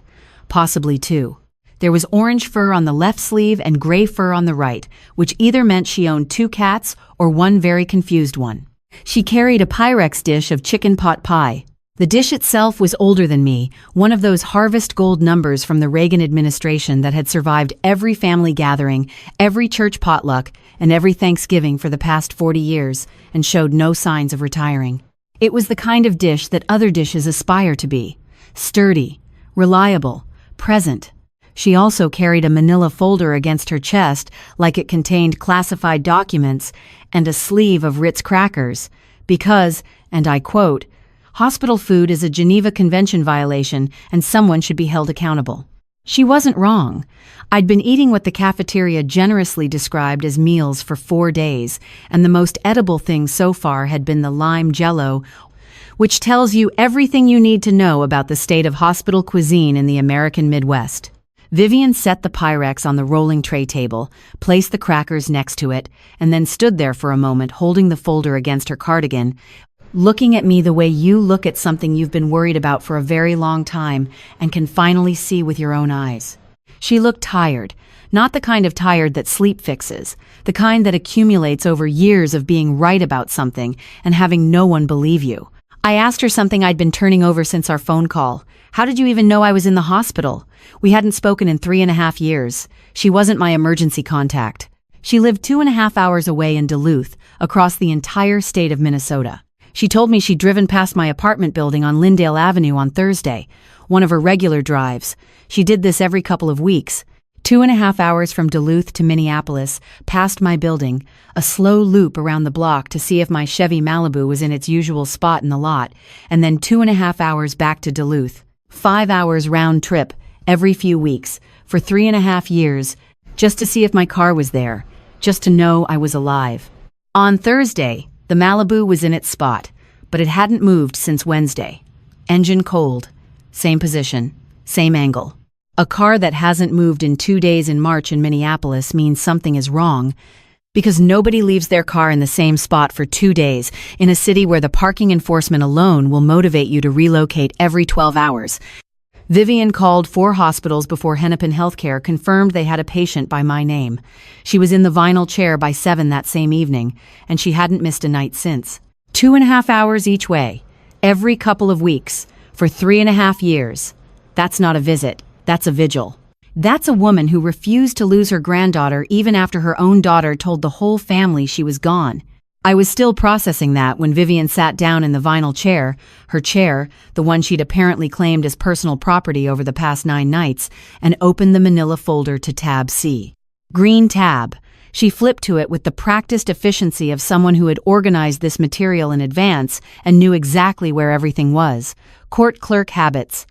Possibly 2. There was orange fur on the left sleeve and gray fur on the right, which either meant she owned 2 cats or one very confused one. She carried a Pyrex dish of chicken pot pie. The dish itself was older than me, one of those harvest gold numbers from the Reagan administration that had survived every family gathering, every church potluck, and every Thanksgiving for the past 40 years, and showed no signs of retiring. It was the kind of dish that other dishes aspire to be. Sturdy, reliable, present. She also carried a manila folder against her chest like it contained classified documents and a sleeve of Ritz crackers because, and I quote, "Hospital food is a Geneva Convention violation and someone should be held accountable." She wasn't wrong. I'd been eating what the cafeteria generously described as meals for 4 days, and the most edible thing so far had been the lime jello, which tells you everything you need to know about the state of hospital cuisine in the American Midwest. Vivian set the Pyrex on the rolling tray table, placed the crackers next to it, and then stood there for a moment holding the folder against her cardigan, looking at me the way you look at something you've been worried about for a very long time and can finally see with your own eyes. She looked tired, not the kind of tired that sleep fixes, the kind that accumulates over years of being right about something and having no one believe you. I asked her something I'd been turning over since our phone call. How did you even know I was in the hospital? We hadn't spoken in 3.5 years. She wasn't my emergency contact. She lived 2.5 hours away in Duluth, across the entire state of Minnesota. She told me she'd driven past my apartment building on Lyndale Avenue on Thursday, one of her regular drives. She did this every couple of weeks. 2.5 hours from Duluth to Minneapolis, past my building, a slow loop around the block to see if my Chevy Malibu was in its usual spot in the lot, and then 2.5 hours back to Duluth. 5 hours round trip, every few weeks, for 3.5 years, just to see if my car was there, just to know I was alive. On Thursday, the Malibu was in its spot, but it hadn't moved since Wednesday. Engine cold, same position, same angle. A car that hasn't moved in 2 days in March in Minneapolis means something is wrong, because nobody leaves their car in the same spot for 2 days in a city where the parking enforcement alone will motivate you to relocate every 12 hours. Vivian called 4 hospitals before Hennepin Healthcare confirmed they had a patient by my name. She was in the vinyl chair by 7 that same evening, and she hadn't missed a night since. 2.5 hours each way, every couple of weeks, for 3.5 years. That's not a visit. That's a vigil. That's a woman who refused to lose her granddaughter even after her own daughter told the whole family she was gone. I was still processing that when Vivian sat down in the vinyl chair, her chair, the one she'd apparently claimed as personal property over the past 9 nights, and opened the manila folder to tab C. Green tab. She flipped to it with the practiced efficiency of someone who had organized this material in advance and knew exactly where everything was. Court clerk habits.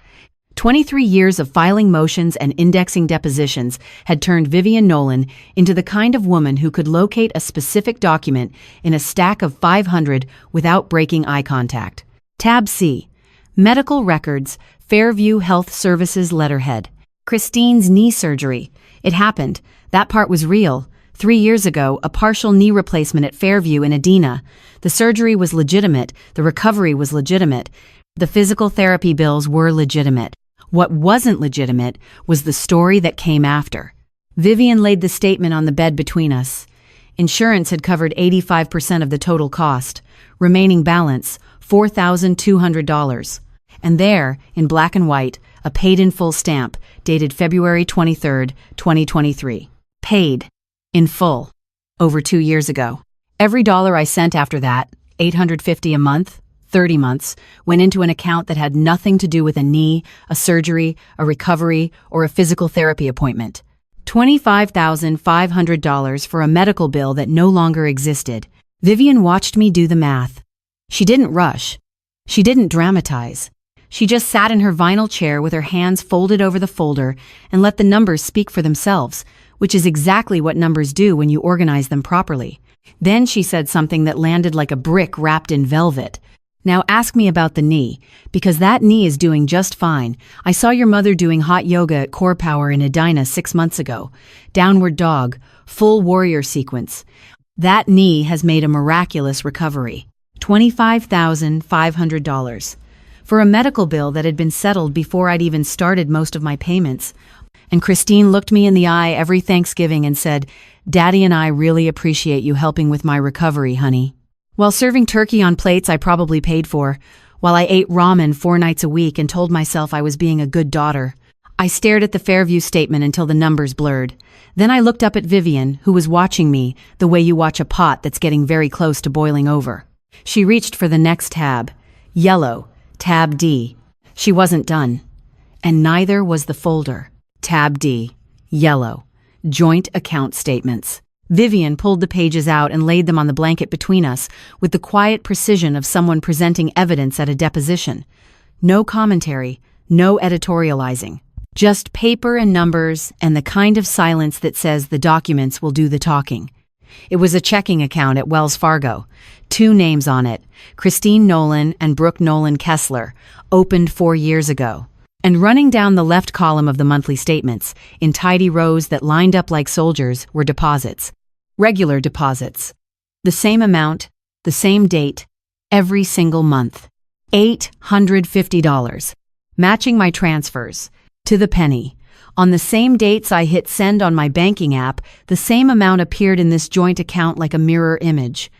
23 years of filing motions and indexing depositions had turned Vivian Nolan into the kind of woman who could locate a specific document in a stack of 500 without breaking eye contact. Tab C. Medical records, Fairview Health Services letterhead. Christine's knee surgery. It happened. That part was real. 3 years ago, a partial knee replacement at Fairview in Edina. The surgery was legitimate. The recovery was legitimate. The physical therapy bills were legitimate. What wasn't legitimate was the story that came after. Vivian laid the statement on the bed between us. Insurance had covered 85% of the total cost. Remaining balance, $4,200. And there, in black and white, a paid-in-full stamp, dated February 23, 2023. Paid. In full. Over 2 years ago. Every dollar I sent after that, $850 a month, 30 months, went into an account that had nothing to do with a knee, a surgery, a recovery, or a physical therapy appointment. $25,500 for a medical bill that no longer existed. Vivian watched me do the math. She didn't rush. She didn't dramatize. She just sat in her vinyl chair with her hands folded over the folder and let the numbers speak for themselves, which is exactly what numbers do when you organize them properly. Then she said something that landed like a brick wrapped in velvet. Now ask me about the knee, because that knee is doing just fine. I saw your mother doing hot yoga at Core Power in Edina 6 months ago. Downward dog, full warrior sequence. That knee has made a miraculous recovery. $25,500. For a medical bill that had been settled before I'd even started most of my payments. And Christine looked me in the eye every Thanksgiving and said, "Daddy and I really appreciate you helping with my recovery, honey." While serving turkey on plates I probably paid for, while I ate ramen 4 nights a week and told myself I was being a good daughter, I stared at the Fairview statement until the numbers blurred. Then I looked up at Vivian, who was watching me the way you watch a pot that's getting very close to boiling over. She reached for the next tab. Yellow, tab D. She wasn't done. And neither was the folder. Tab D. Yellow. Joint account statements. Vivian pulled the pages out and laid them on the blanket between us with the quiet precision of someone presenting evidence at a deposition. No commentary, no editorializing. Just paper and numbers and the kind of silence that says the documents will do the talking. It was a checking account at Wells Fargo. 2 names on it, Christine Nolan and Brooke Nolan Kessler, opened 4 years ago. And running down the left column of the monthly statements, in tidy rows that lined up like soldiers, were deposits. Regular deposits. The same amount, the same date, every single month. $850. Matching my transfers. To the penny. On the same dates I hit send on my banking app, the same amount appeared in this joint account like a mirror image.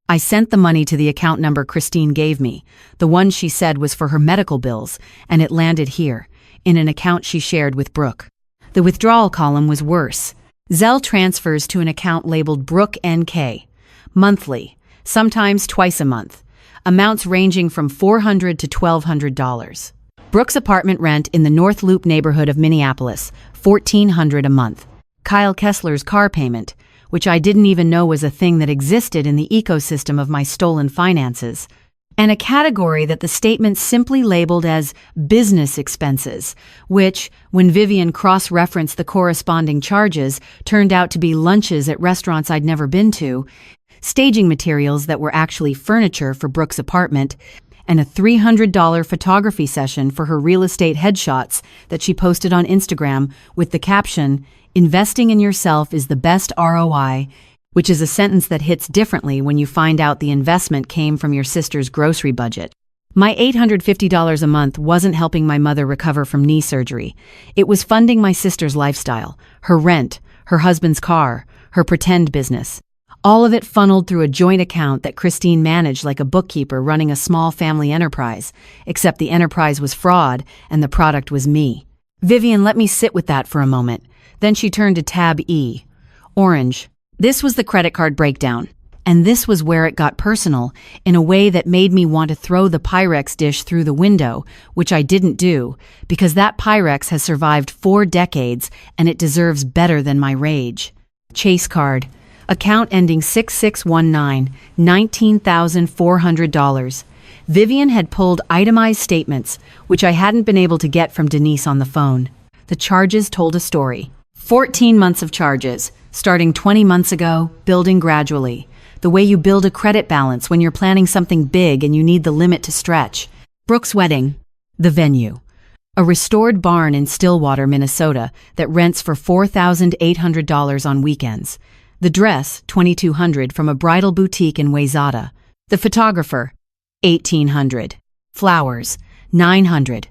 I sent the money to the account number Christine gave me, the one she said was for her medical bills, and it landed here, in an account she shared with Brooke. The withdrawal column was worse. Zelle transfers to an account labeled Brooke NK. Monthly, sometimes twice a month. Amounts ranging from $400 to $1,200. Brooke's apartment rent in the North Loop neighborhood of Minneapolis, $1,400 a month. Kyle Kessler's car payment, which I didn't even know was a thing that existed in the ecosystem of my stolen finances. And a category that the statement simply labeled as business expenses, which, when Vivian cross-referenced the corresponding charges, turned out to be lunches at restaurants I'd never been to, staging materials that were actually furniture for Brooke's apartment, and a $300 photography session for her real estate headshots that she posted on Instagram with the caption, "Investing in yourself is the best ROI," which is a sentence that hits differently when you find out the investment came from your sister's grocery budget. My $850 a month wasn't helping my mother recover from knee surgery. It was funding my sister's lifestyle, her rent, her husband's car, her pretend business. All of it funneled through a joint account that Christine managed like a bookkeeper running a small family enterprise, except the enterprise was fraud and the product was me. Vivian let me sit with that for a moment. Then she turned to tab E. Orange. This was the credit card breakdown. And this was where it got personal, in a way that made me want to throw the Pyrex dish through the window, which I didn't do, because that Pyrex has survived 4 decades and it deserves better than my rage. Chase card. Account ending 6619, $19,400. Vivian had pulled itemized statements, which I hadn't been able to get from Denise on the phone. The charges told a story. 14 months of charges, starting 20 months ago, building gradually. The way you build a credit balance when you're planning something big and you need the limit to stretch. Brooke's wedding. The venue. A restored barn in Stillwater, Minnesota, that rents for $4,800 on weekends. The dress, $2,200 from a bridal boutique in Wayzata. The photographer, $1,800. Flowers, $900.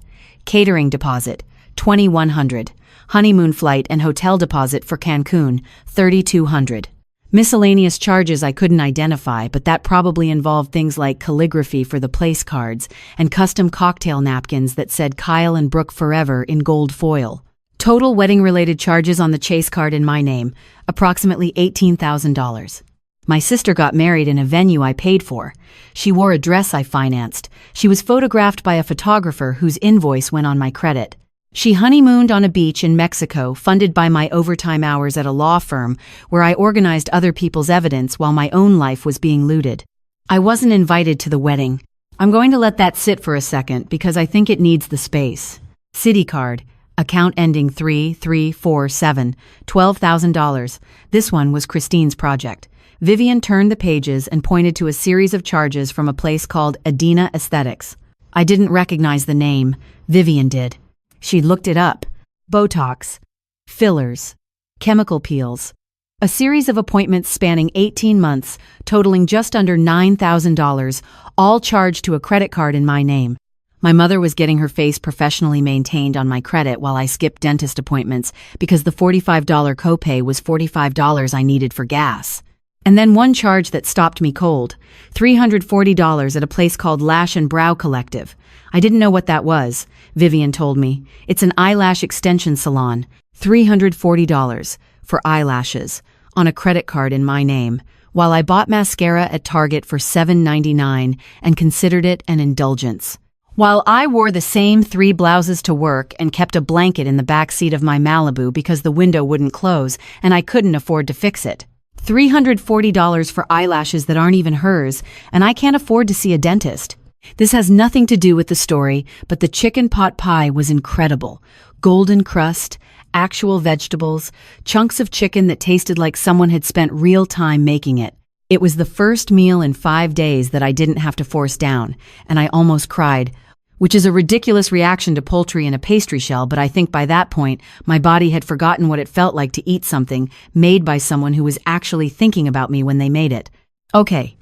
Catering deposit, $2,100. Honeymoon flight and hotel deposit for Cancun, $3,200. Miscellaneous charges I couldn't identify, but that probably involved things like calligraphy for the place cards and custom cocktail napkins that said Kyle and Brooke Forever in gold foil. Total wedding-related charges on the Chase card in my name, approximately $18,000. My sister got married in a venue I paid for. She wore a dress I financed. She was photographed by a photographer whose invoice went on my credit. She honeymooned on a beach in Mexico, funded by my overtime hours at a law firm, where I organized other people's evidence while my own life was being looted. I wasn't invited to the wedding. I'm going to let that sit for a second because I think it needs the space. Citi card. Account ending 3347, $12,000. This one was Christine's project. Vivian turned the pages and pointed to a series of charges from a place called Adina Aesthetics. I didn't recognize the name. Vivian did. She looked it up. Botox, fillers, chemical peels. A series of appointments spanning 18 months, totaling just under $9,000, all charged to a credit card in my name. My mother was getting her face professionally maintained on my credit while I skipped dentist appointments because the $45 copay was $45 I needed for gas. And then one charge that stopped me cold, $340 at a place called Lash and Brow Collective. I didn't know what that was, Vivian told me. It's an eyelash extension salon, $340 for eyelashes, on a credit card in my name, while I bought mascara at Target for $7.99 and considered it an indulgence. While I wore the same 3 blouses to work and kept a blanket in the back seat of my Malibu because the window wouldn't close and I couldn't afford to fix it. $340 for eyelashes that aren't even hers, and I can't afford to see a dentist. This has nothing to do with the story, but the chicken pot pie was incredible. Golden crust, actual vegetables, chunks of chicken that tasted like someone had spent real time making it. It was the first meal in 5 days that I didn't have to force down, and I almost cried, which is a ridiculous reaction to poultry in a pastry shell, but I think by that point, my body had forgotten what it felt like to eat something made by someone who was actually thinking about me when they made it. Okay,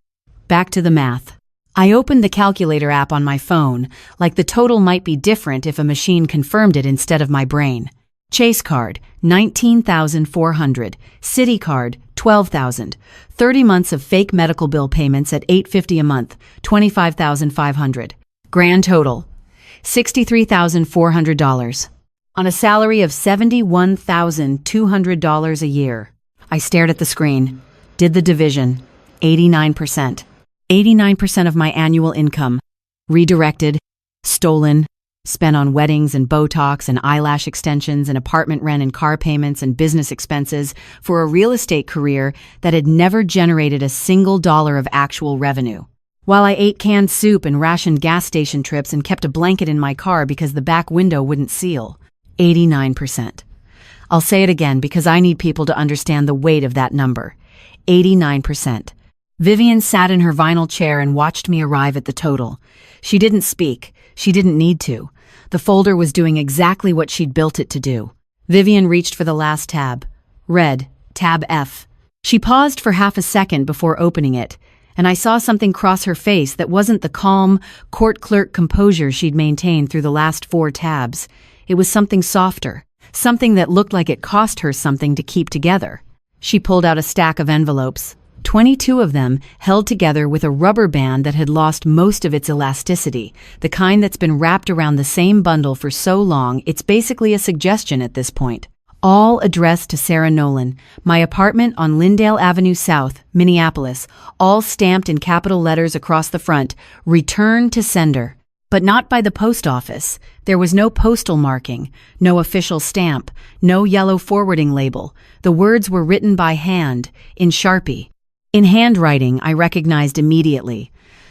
back to the math. I opened the calculator app on my phone, like the total might be different if a machine confirmed it instead of my brain. Chase card, $19,400. Citi card, $12,000. 30 months of fake medical bill payments at $850 a month, $25,500. Grand total, $63,400. on a salary of $71,200 a year. I stared at the screen, did the division. 89%. 89% of my annual income. Redirected, stolen, spent on weddings and Botox and eyelash extensions and apartment rent and car payments and business expenses for a real estate career that had never generated a single dollar of actual revenue. While I ate canned soup and rationed gas station trips and kept a blanket in my car because the back window wouldn't seal. 89%. I'll say it again because I need people to understand the weight of that number. 89%. Vivian sat in her vinyl chair and watched me arrive at the total. She didn't speak. She didn't need to. The folder was doing exactly what she'd built it to do. Vivian reached for the last tab. Read, tab F. She paused for half a second before opening it, and I saw something cross her face that wasn't the calm, court clerk composure she'd maintained through the last 4 tabs. It was something softer, something that looked like it cost her something to keep together. She pulled out a stack of envelopes, 22 of them held together with a rubber band that had lost most of its elasticity, the kind that's been wrapped around the same bundle for so long it's basically a suggestion at this point. All addressed to Sarah Nolan, my apartment on Lyndale Avenue South, Minneapolis, all stamped in capital letters across the front, return to sender. But not by the post office. There was no postal marking, no official stamp, no yellow forwarding label. The words were written by hand, in Sharpie. In handwriting, I recognized immediately.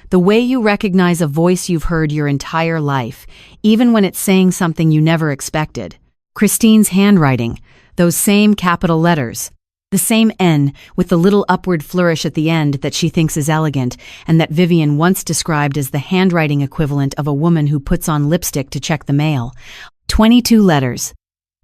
The way you recognize a voice you've heard your entire life, even when it's saying something you never expected. Christine's handwriting, those same capital letters. The same N with the little upward flourish at the end that she thinks is elegant and that Vivian once described as the handwriting equivalent of a woman who puts on lipstick to check the mail. 22 letters.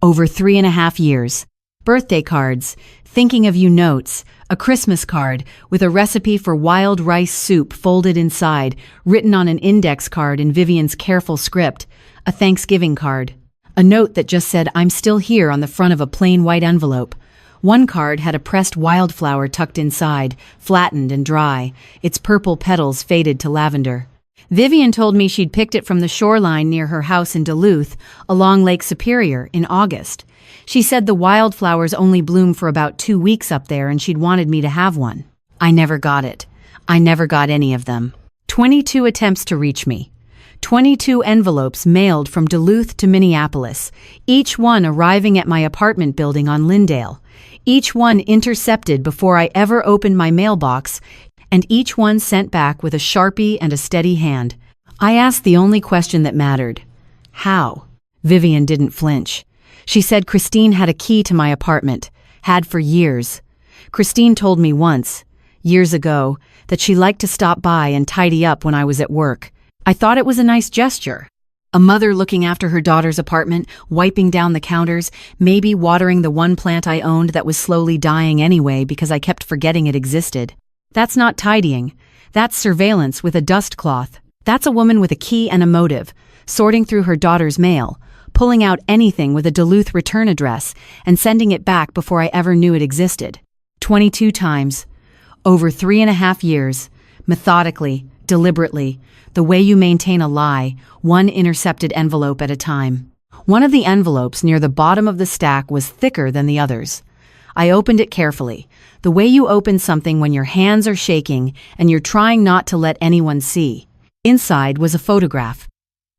Over 3.5 years. Birthday cards, thinking of you notes, a Christmas card with a recipe for wild rice soup folded inside, written on an index card in Vivian's careful script, a Thanksgiving card. A note that just said, "I'm still here" on the front of a plain white envelope. One card had a pressed wildflower tucked inside, flattened and dry, its purple petals faded to lavender. Vivian told me she'd picked it from the shoreline near her house in Duluth, along Lake Superior, in August. She said the wildflowers only bloom for about 2 weeks up there and she'd wanted me to have one. I never got it. I never got any of them. 22 attempts to reach me. 22 envelopes mailed from Duluth to Minneapolis, each one arriving at my apartment building on Lyndale. Each one intercepted before I ever opened my mailbox, and each one sent back with a Sharpie and a steady hand. I asked the only question that mattered. How? Vivian didn't flinch. She said Christine had a key to my apartment, had for years. Christine told me once, years ago, that she liked to stop by and tidy up when I was at work. I thought it was a nice gesture. A mother looking after her daughter's apartment, wiping down the counters, maybe watering the one plant I owned that was slowly dying anyway because I kept forgetting it existed. That's not tidying. That's surveillance with a dust cloth. That's a woman with a key and a motive, sorting through her daughter's mail, pulling out anything with a Duluth return address, and sending it back before I ever knew it existed. 22 times. Over 3.5 years. Methodically, deliberately, the way you maintain a lie, one intercepted envelope at a time. One of the envelopes near the bottom of the stack was thicker than the others. I opened it carefully, the way you open something when your hands are shaking and you're trying not to let anyone see. Inside was a photograph.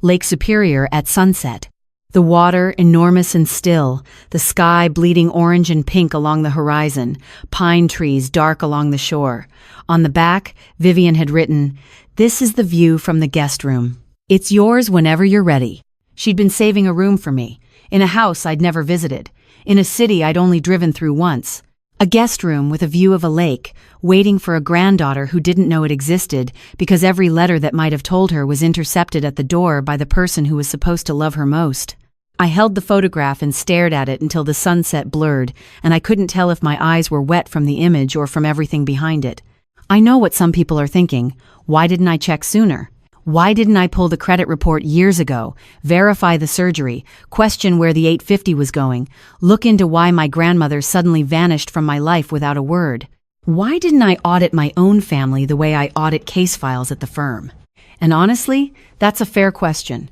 Lake Superior at sunset. The water enormous and still, the sky bleeding orange and pink along the horizon, pine trees dark along the shore. On the back, Vivian had written, "This is the view from the guest room. It's yours whenever you're ready." She'd been saving a room for me, in a house I'd never visited, in a city I'd only driven through once. A guest room with a view of a lake, waiting for a granddaughter who didn't know it existed because every letter that might have told her was intercepted at the door by the person who was supposed to love her most. I held the photograph and stared at it until the sunset blurred, and I couldn't tell if my eyes were wet from the image or from everything behind it. I know what some people are thinking. Why didn't I check sooner? Why didn't I pull the credit report years ago, verify the surgery, question where the $850 was going, look into why my grandmother suddenly vanished from my life without a word? Why didn't I audit my own family the way I audit case files at the firm? And honestly, that's a fair question.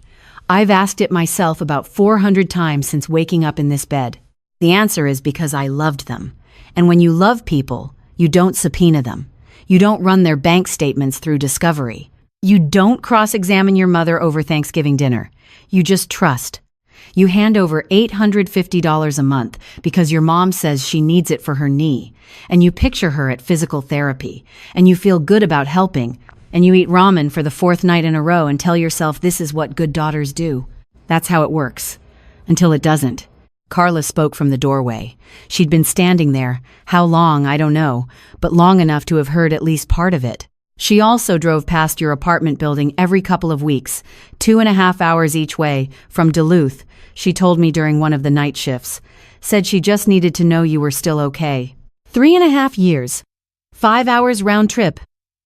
I've asked it myself about 400 times since waking up in this bed. The answer is because I loved them. And when you love people, you don't subpoena them. You don't run their bank statements through Discovery. You don't cross-examine your mother over Thanksgiving dinner. You just trust. You hand over $850 a month because your mom says she needs it for her knee, and you picture her at physical therapy, and you feel good about helping, and you eat ramen for the fourth night in a row and tell yourself this is what good daughters do. That's how it works. Until it doesn't. Carla spoke from the doorway. She'd been standing there, how long, I don't know, but long enough to have heard at least part of it. She also drove past your apartment building every couple of weeks, 2.5 hours each way, from Duluth, she told me during one of the night shifts. Said she just needed to know you were still okay. 3.5 years. 5 hours round trip.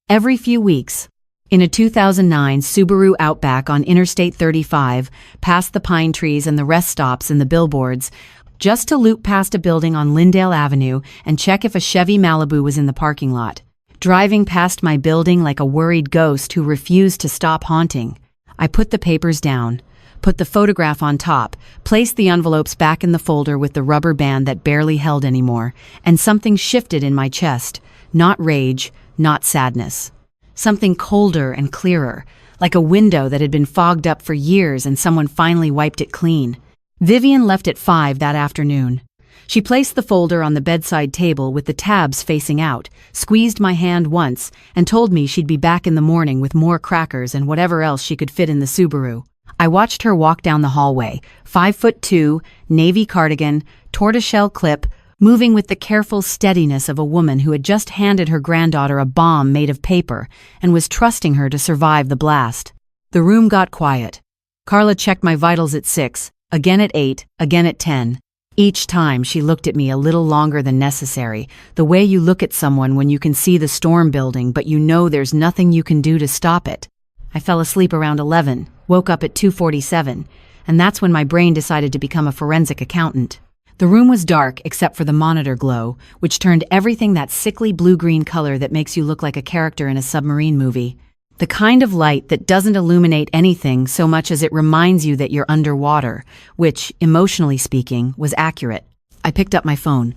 Every few weeks. In a 2009 Subaru Outback on Interstate 35, past the pine trees and the rest stops and the billboards, just to loop past a building on Lyndale Avenue and check if a Chevy Malibu was in the parking lot. Driving past my building like a worried ghost who refused to stop haunting. I put the papers down, put the photograph on top, placed the envelopes back in the folder with the rubber band that barely held anymore, and something shifted in my chest. Not rage, not sadness. Something colder and clearer, like a window that had been fogged up for years and someone finally wiped it clean. Vivian left at 5 that afternoon. She placed the folder on the bedside table with the tabs facing out, squeezed my hand once, and told me she'd be back in the morning with more crackers and whatever else she could fit in the Subaru. I watched her walk down the hallway, 5'2", navy cardigan, tortoiseshell clip, moving with the careful steadiness of a woman who had just handed her granddaughter a bomb made of paper and was trusting her to survive the blast. The room got quiet. Carla checked my vitals at 6, again at 8, again at 10. Each time she looked at me a little longer than necessary, the way you look at someone when you can see the storm building but you know there's nothing you can do to stop it. I fell asleep around 11, woke up at 2:47, and that's when my brain decided to become a forensic accountant. The room was dark except for the monitor glow, which turned everything that sickly blue-green color that makes you look like a character in a submarine movie. The kind of light that doesn't illuminate anything so much as it reminds you that you're underwater, which, emotionally speaking, was accurate. I picked up my phone,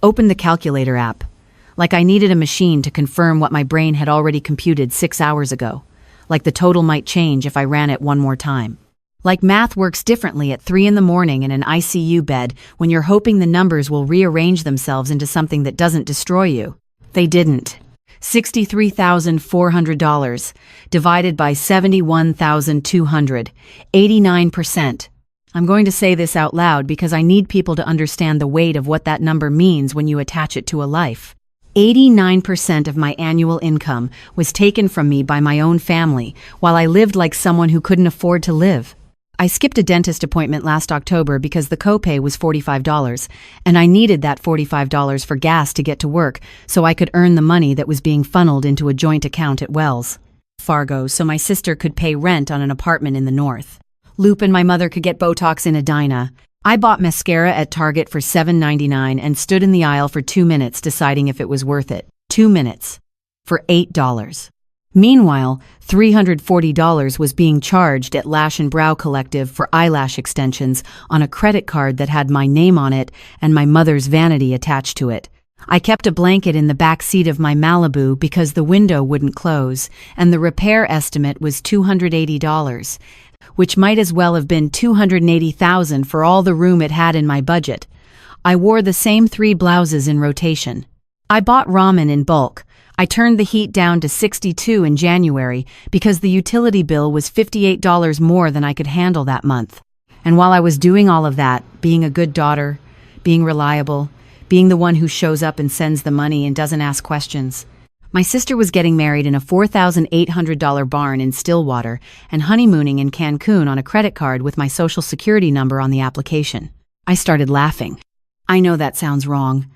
opened the calculator app, like I needed a machine to confirm what my brain had already computed 6 hours ago, like the total might change if I ran it one more time. Like math works differently at 3 in the morning in an ICU bed when you're hoping the numbers will rearrange themselves into something that doesn't destroy you. They didn't. $63,400 divided by 71,200, 89%. I'm going to say this out loud because I need people to understand the weight of what that number means when you attach it to a life. 89% of my annual income was taken from me by my own family while I lived like someone who couldn't afford to live. I skipped a dentist appointment last October because the copay was $45, and I needed that $45 for gas to get to work so I could earn the money that was being funneled into a joint account at Wells Fargo so my sister could pay rent on an apartment in the north. Lupe and my mother could get Botox in Edina. I bought mascara at Target for $7.99 and stood in the aisle for 2 minutes deciding if it was worth it. 2 minutes. For $8. Meanwhile, $340 was being charged at Lash and Brow Collective for eyelash extensions on a credit card that had my name on it and my mother's vanity attached to it. I kept a blanket in the back seat of my Malibu because the window wouldn't close, and the repair estimate was $280, which might as well have been $280,000 for all the room it had in my budget. I wore the same 3 blouses in rotation. I bought ramen in bulk. I turned the heat down to 62 in January because the utility bill was $58 more than I could handle that month. And while I was doing all of that, being a good daughter, being reliable, being the one who shows up and sends the money and doesn't ask questions, my sister was getting married in a $4,800 barn in Stillwater and honeymooning in Cancun on a credit card with my social security number on the application. I started laughing. I know that sounds wrong,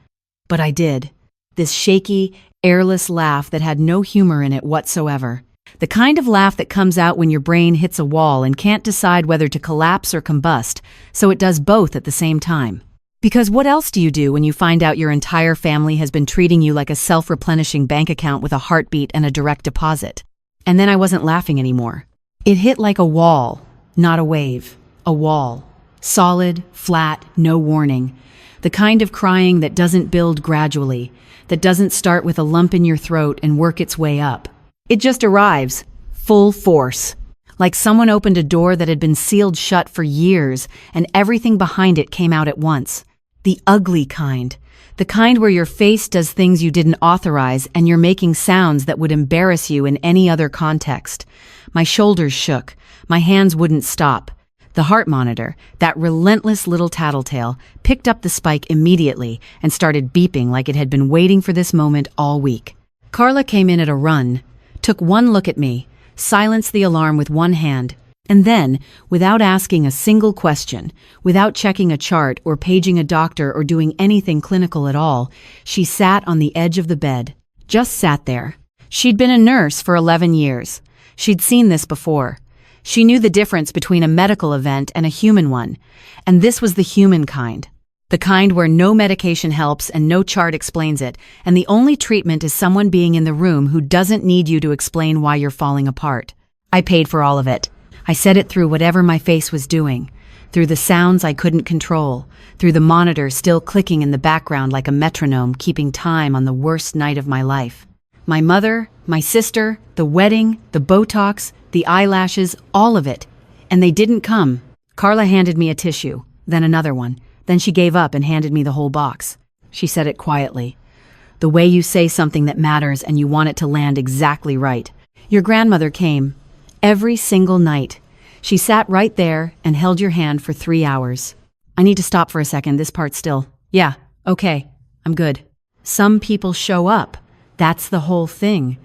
but I did. This shaky, airless laugh that had no humor in it whatsoever. The kind of laugh that comes out when your brain hits a wall and can't decide whether to collapse or combust, so it does both at the same time. Because what else do you do when you find out your entire family has been treating you like a self-replenishing bank account with a heartbeat and a direct deposit? And then I wasn't laughing anymore. It hit like a wall. not a wave, a wall. Solid, flat, no warning. The kind of crying that doesn't build gradually, that doesn't start with a lump in your throat and work its way up. It just arrives, full force. Like someone opened a door that had been sealed shut for years and everything behind it came out at once. The ugly kind. The kind where your face does things you didn't authorize and you're making sounds that would embarrass you in any other context. My shoulders shook. My hands wouldn't stop. The heart monitor, that relentless little tattletale, picked up the spike immediately and started beeping like it had been waiting for this moment all week. Carla came in at a run, took one look at me, silenced the alarm with one hand, and then, without asking a single question, without checking a chart or paging a doctor or doing anything clinical at all, she sat on the edge of the bed. Just sat there. She'd been a nurse for 11 years. She'd seen this before. She knew the difference between a medical event and a human one, and this was the human kind. The kind where no medication helps and no chart explains it, and the only treatment is someone being in the room who doesn't need you to explain why you're falling apart. I paid for all of it. I said it through whatever my face was doing, through the sounds I couldn't control, through the monitor still clicking in the background like a metronome keeping time on the worst night of my life. My mother, my sister, the wedding, the Botox, the eyelashes, all of it. And they didn't come. Carla handed me a tissue, then another one. Then she gave up and handed me the whole box. She said it quietly. The way you say something that matters and you want it to land exactly right. Your grandmother came. Every single night. She sat right there and held your hand for 3 hours. I need to stop for a second, this part still. Yeah, okay, I'm good. Some people show up. That's the whole thing.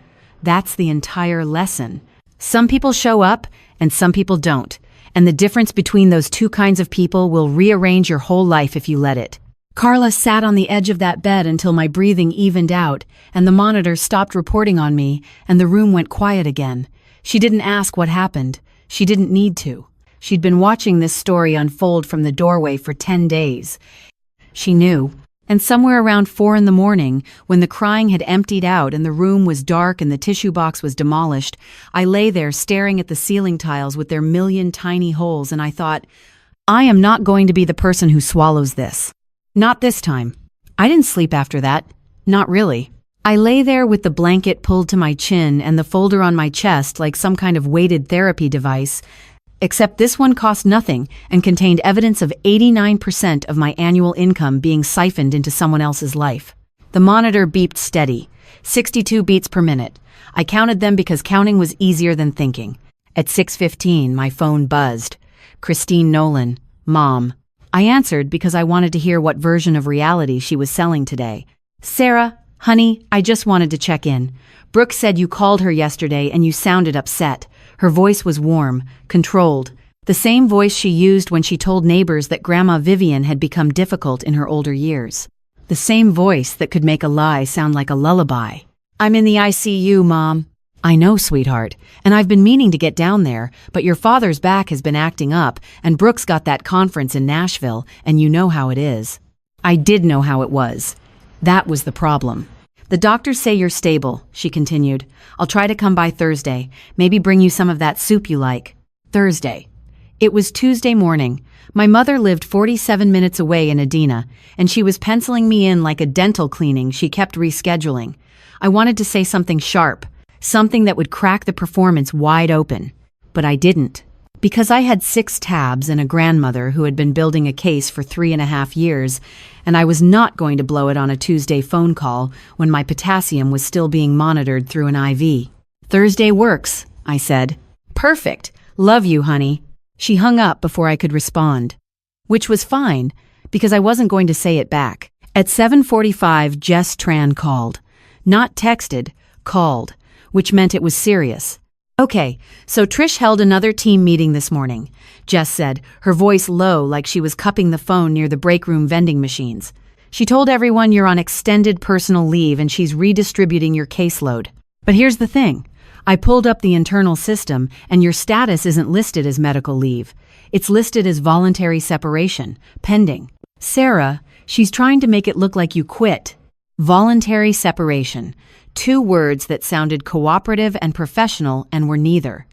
That's the entire lesson. Some people show up and some people don't. And the difference between those two kinds of people will rearrange your whole life if you let it. Carla sat on the edge of that bed until my breathing evened out and the monitor stopped reporting on me and the room went quiet again. She didn't ask what happened. She didn't need to. She'd been watching this story unfold from the doorway for 10 days. She knew. And somewhere around 4 a.m, when the crying had emptied out and the room was dark and the tissue box was demolished, I lay there staring at the ceiling tiles with their million tiny holes and I thought, I am not going to be the person who swallows this. Not this time. I didn't sleep after that. Not really. I lay there with the blanket pulled to my chin and the folder on my chest like some kind of weighted therapy device, except this one cost nothing and contained evidence of 89% of my annual income being siphoned into someone else's life. The monitor beeped steady, 62 beats per minute. I counted them because counting was easier than thinking. At 6:15, my phone buzzed. Christine Nolan, Mom. I answered because I wanted to hear what version of reality she was selling today. Sarah, honey, I just wanted to check in. Brooke said you called her yesterday and you sounded upset. Her voice was warm, controlled, the same voice she used when she told neighbors that Grandma Vivian had become difficult in her older years. The same voice that could make a lie sound like a lullaby. I'm in the ICU, Mom. I know, sweetheart, and I've been meaning to get down there, but your father's back has been acting up, and Brooke's got that conference in Nashville, and you know how it is. I did know how it was. That was the problem. The doctors say you're stable, she continued. I'll try to come by Thursday, maybe bring you some of that soup you like. Thursday. It was Tuesday morning. My mother lived 47 minutes away in Edina, and she was penciling me in like a dental cleaning she kept rescheduling. I wanted to say something sharp, something that would crack the performance wide open. But I didn't. Because I had 6 tabs and a grandmother who had been building a case for 3.5 years, and I was not going to blow it on a Tuesday phone call when my potassium was still being monitored through an IV. Thursday works, I said. Perfect. Love you, honey. She hung up before I could respond. Which was fine, because I wasn't going to say it back. At 7:45, Jess Tran called. Not texted, called, which meant it was serious. Okay, so Trish held another team meeting this morning, Jess said, her voice low like she was cupping the phone near the break room vending machines. She told everyone you're on extended personal leave and she's redistributing your caseload. But here's the thing. I pulled up the internal system and your status isn't listed as medical leave. It's listed as voluntary separation, pending. Sarah, she's trying to make it look like you quit. Voluntary separation. 2 words that sounded cooperative and professional and were neither.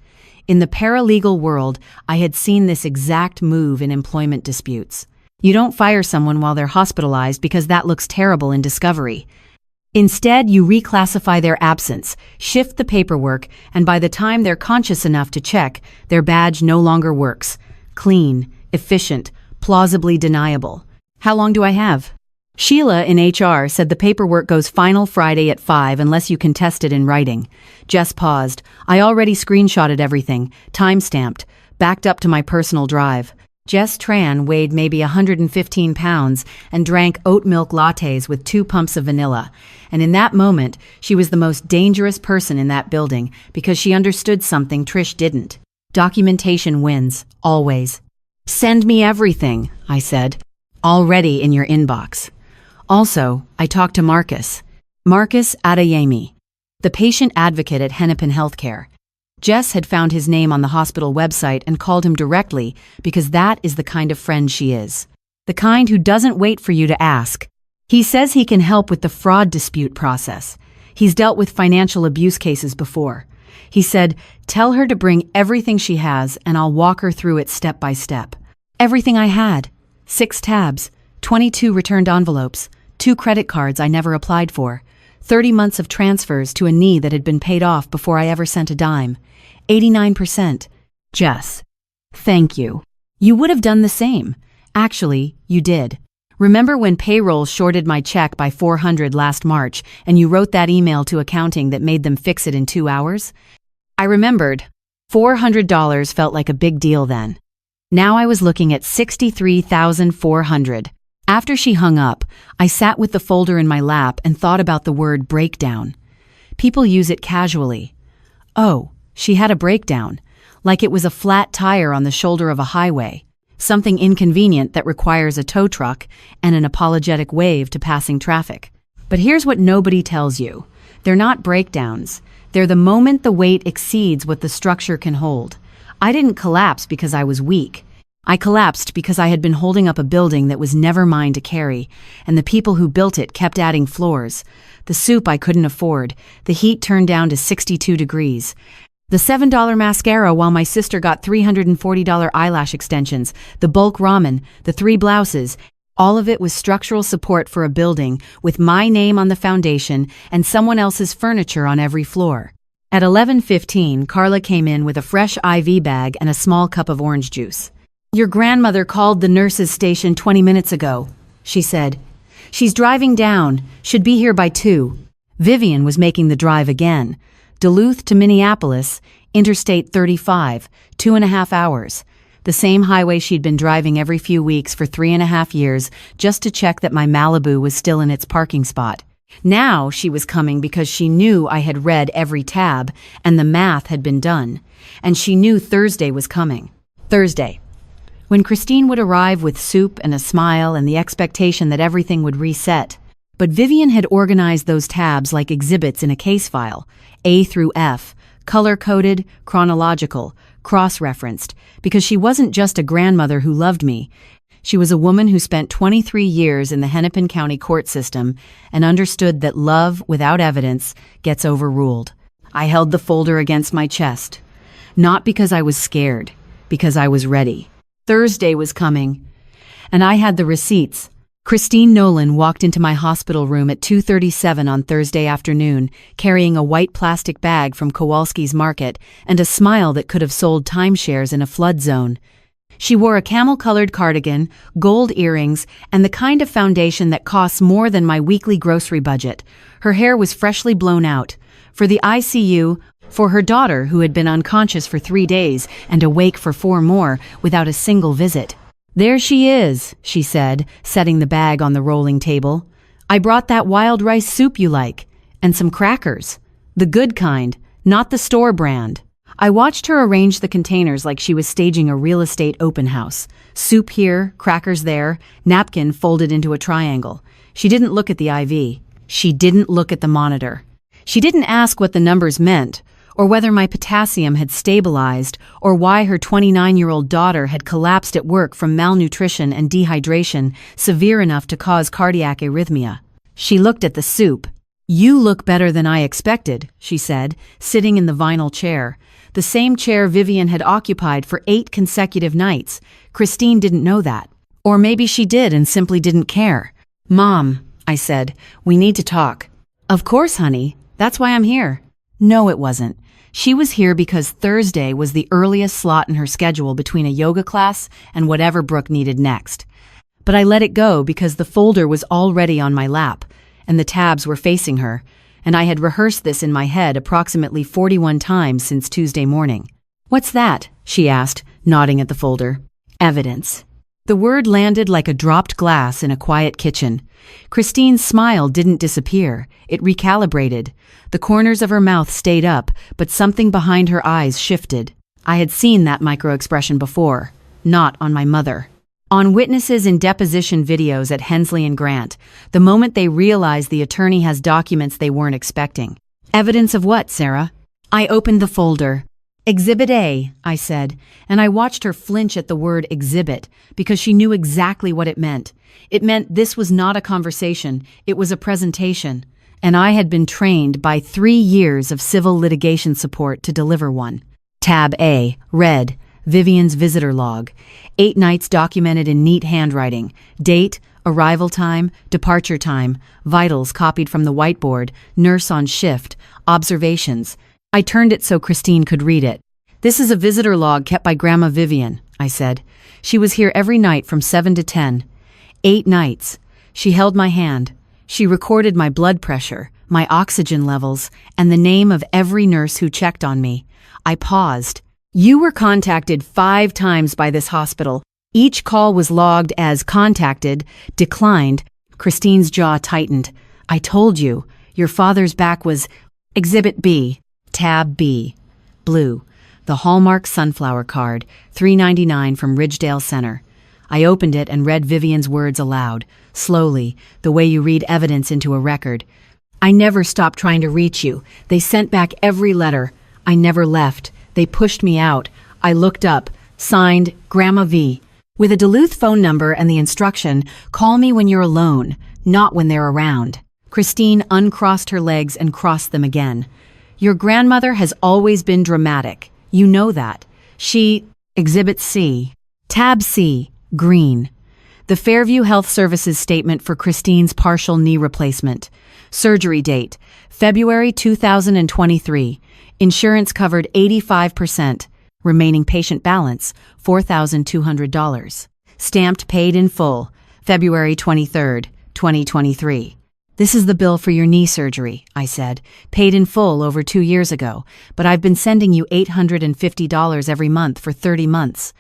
In the paralegal world, I had seen this exact move in employment disputes. You don't fire someone while they're hospitalized because that looks terrible in discovery. Instead, you reclassify their absence, shift the paperwork, and by the time they're conscious enough to check, their badge no longer works. Clean, efficient, plausibly deniable. How long do I have? Sheila in HR said the paperwork goes final Friday at 5 unless you contest it in writing. Jess paused. I already screenshotted everything, time-stamped, backed up to my personal drive. Jess Tran weighed maybe 115 pounds and drank oat milk lattes with 2 pumps of vanilla. And in that moment, she was the most dangerous person in that building because she understood something Trish didn't. Documentation wins, always. Send me everything, I said. Already in your inbox. Also, I talked to Marcus Adeyemi, the patient advocate at Hennepin Healthcare. Jess had found his name on the hospital website and called him directly because that is the kind of friend she is. The kind who doesn't wait for you to ask. He says he can help with the fraud dispute process. He's dealt with financial abuse cases before. He said, tell her to bring everything she has and I'll walk her through it step by step. Everything I had. 6 tabs, 22 returned envelopes, 2 credit cards I never applied for, 30 months of transfers to a knee that had been paid off before I ever sent a dime. 89%. Jess. Thank you. You would have done the same. Actually, you did. Remember when payroll shorted my check by $400 last March and you wrote that email to accounting that made them fix it in 2 hours? I remembered. $400 felt like a big deal then. Now I was looking at $63,400. After she hung up, I sat with the folder in my lap and thought about the word breakdown. People use it casually. Oh, she had a breakdown, like it was a flat tire on the shoulder of a highway, something inconvenient that requires a tow truck and an apologetic wave to passing traffic. But here's what nobody tells you. They're not breakdowns. They're the moment the weight exceeds what the structure can hold. I didn't collapse because I was weak. I collapsed because I had been holding up a building that was never mine to carry, and the people who built it kept adding floors. The soup I couldn't afford, the heat turned down to 62 degrees. The $7 mascara while my sister got $340 eyelash extensions, the bulk ramen, the 3 blouses. All of it was structural support for a building with my name on the foundation and someone else's furniture on every floor. At 11:15, Carla came in with a fresh IV bag and a small cup of orange juice. Your grandmother called the nurses' station 20 minutes ago, she said. She's driving down, should be here by 2. Vivian was making the drive again. Duluth to Minneapolis, Interstate 35, 2.5 hours. The same highway she'd been driving every few weeks for 3.5 years just to check that my Malibu was still in its parking spot. Now she was coming because she knew I had read every tab and the math had been done. And she knew Thursday was coming. Thursday. When Christine would arrive with soup and a smile and the expectation that everything would reset. But Vivian had organized those tabs like exhibits in a case file, A through F, color-coded, chronological, cross-referenced, because she wasn't just a grandmother who loved me. She was a woman who spent 23 years in the Hennepin County court system and understood that love without evidence gets overruled. I held the folder against my chest. Not because I was scared, because I was ready. Thursday was coming, and I had the receipts. Christine Nolan walked into my hospital room at 2:37 on Thursday afternoon, carrying a white plastic bag from Kowalski's Market and a smile that could have sold timeshares in a flood zone. She wore a camel-colored cardigan, gold earrings, and the kind of foundation that costs more than my weekly grocery budget. Her hair was freshly blown out. For the ICU, for her daughter who had been unconscious for 3 days and awake for 4 more without a single visit. There she is, she said, setting the bag on the rolling table. I brought that wild rice soup you like, and some crackers. The good kind, not the store brand. I watched her arrange the containers like she was staging a real estate open house. Soup here, crackers there, napkin folded into a triangle. She didn't look at the IV. She didn't look at the monitor. She didn't ask what the numbers meant, or whether my potassium had stabilized, or why her 29-year-old daughter had collapsed at work from malnutrition and dehydration severe enough to cause cardiac arrhythmia. She looked at the soup. "You look better than I expected," she said, sitting in the vinyl chair. The same chair Vivian had occupied for 8 consecutive nights. Christine didn't know that. Or maybe she did and simply didn't care. "Mom," I said, "we need to talk." "Of course, honey. That's why I'm here." No, it wasn't. She was here because Thursday was the earliest slot in her schedule between a yoga class and whatever Brooke needed next. But I let it go because the folder was already on my lap, and the tabs were facing her, and I had rehearsed this in my head approximately 41 times since Tuesday morning. "What's that?" she asked, nodding at the folder. "Evidence." The word landed like a dropped glass in a quiet kitchen. Christine's smile didn't disappear. It recalibrated. The corners of her mouth stayed up, but something behind her eyes shifted. I had seen that micro-expression before. Not on my mother. On witnesses in deposition videos at Hensley and Grant, the moment they realize the attorney has documents they weren't expecting. "Evidence of what, Sarah?" I opened the folder. "Exhibit A," I said, and I watched her flinch at the word exhibit because she knew exactly what it meant. It meant this was not a conversation, it was a presentation, and I had been trained by 3 years of civil litigation support to deliver one. Tab A, read, Vivian's visitor log. 8 nights documented in neat handwriting. Date, arrival time, departure time, vitals copied from the whiteboard, nurse on shift, observations. I turned it so Christine could read it. "This is a visitor log kept by Grandma Vivian," I said. "She was here every night from 7 to 10. 8 nights. She held my hand. She recorded my blood pressure, my oxygen levels, and the name of every nurse who checked on me." I paused. "You were contacted 5 times by this hospital. Each call was logged as contacted, declined." Christine's jaw tightened. "I told you, your father's back was..." Exhibit B. Tab B. Blue. The Hallmark sunflower card, $3.99 from Ridgedale Center. I opened it and read Vivian's words aloud, slowly, the way you read evidence into a record. "I never stopped trying to reach you. They sent back every letter. I never left. They pushed me out. I looked up. Signed, Grandma V. With a Duluth phone number and the instruction, call me when you're alone, not when they're around." Christine uncrossed her legs and crossed them again. "Your grandmother has always been dramatic. You know that. She..." Exhibit C. Tab C. Green. The Fairview Health Services statement for Christine's partial knee replacement. Surgery date, February 2023. Insurance covered 85%. Remaining patient balance, $4,200. Stamped paid in full, February 23, 2023. "This is the bill for your knee surgery," I said. "Paid in full over 2 years ago, but I've been sending you $850 every month for 30 months.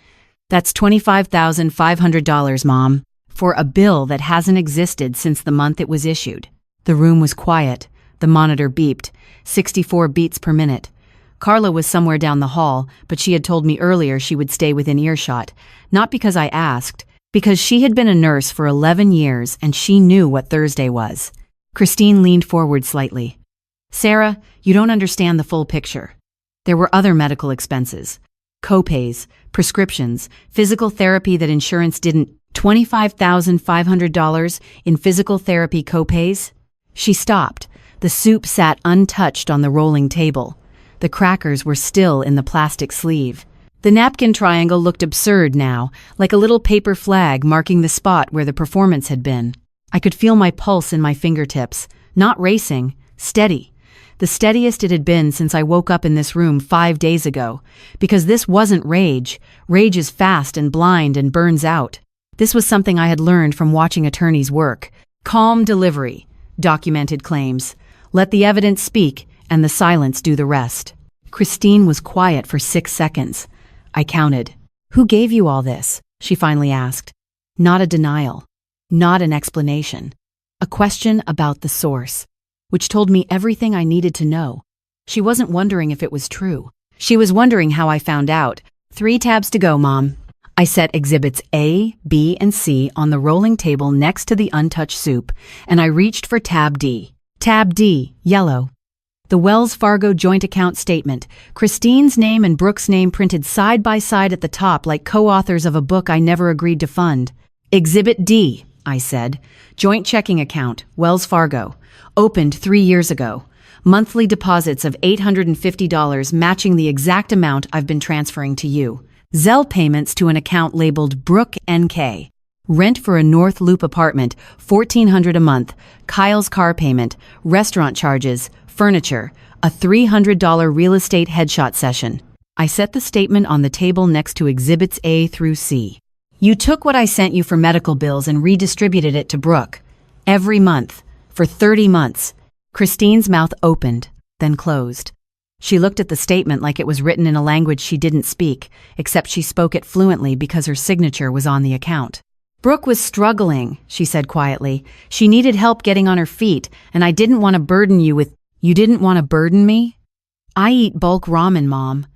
That's $25,500, Mom, for a bill that hasn't existed since the month it was issued." The room was quiet. The monitor beeped, 64 beats per minute. Carla was somewhere down the hall, but she had told me earlier she would stay within earshot, not because I asked, because she had been a nurse for 11 years and she knew what Thursday was. Christine leaned forward slightly. "Sarah, you don't understand the full picture. There were other medical expenses. Copays, prescriptions, physical therapy that insurance didn't..." $25,500 in physical therapy copays? She stopped. The soup sat untouched on the rolling table. The crackers were still in the plastic sleeve. The napkin triangle looked absurd now, like a little paper flag marking the spot where the performance had been. I could feel my pulse in my fingertips, not racing, steady. The steadiest it had been since I woke up in this room 5 days ago, because this wasn't rage. Rage is fast and blind and burns out. This was something I had learned from watching attorneys work. Calm delivery, documented claims. Let the evidence speak, and the silence do the rest. Christine was quiet for 6 seconds. I counted. "Who gave you all this?" she finally asked. Not a denial. Not an explanation. A question about the source, which told me everything I needed to know. She wasn't wondering if it was true. She was wondering how I found out. 3 tabs to go, Mom. I set exhibits A, B, and C on the rolling table next to the untouched soup, and I reached for tab D. Tab D, yellow. The Wells Fargo joint account statement. Christine's name and Brooke's name printed side by side at the top like co-authors of a book I never agreed to fund. Exhibit D, I said. Joint checking account, Wells Fargo. Opened 3 years ago. Monthly deposits of $850 matching the exact amount I've been transferring to you. Zelle payments to an account labeled Brooke NK. Rent for a North Loop apartment, $1,400 a month. Kyle's car payment, restaurant charges, furniture, a $300 real estate headshot session. I set the statement on the table next to Exhibits A through C. You took what I sent you for medical bills and redistributed it to Brooke. Every month. For 30 months. Christine's mouth opened, then closed. She looked at the statement like it was written in a language she didn't speak, except she spoke it fluently because her signature was on the account. Brooke was struggling, she said quietly. She needed help getting on her feet, and I didn't want to burden you with— You didn't want to burden me? I eat bulk ramen, Mom.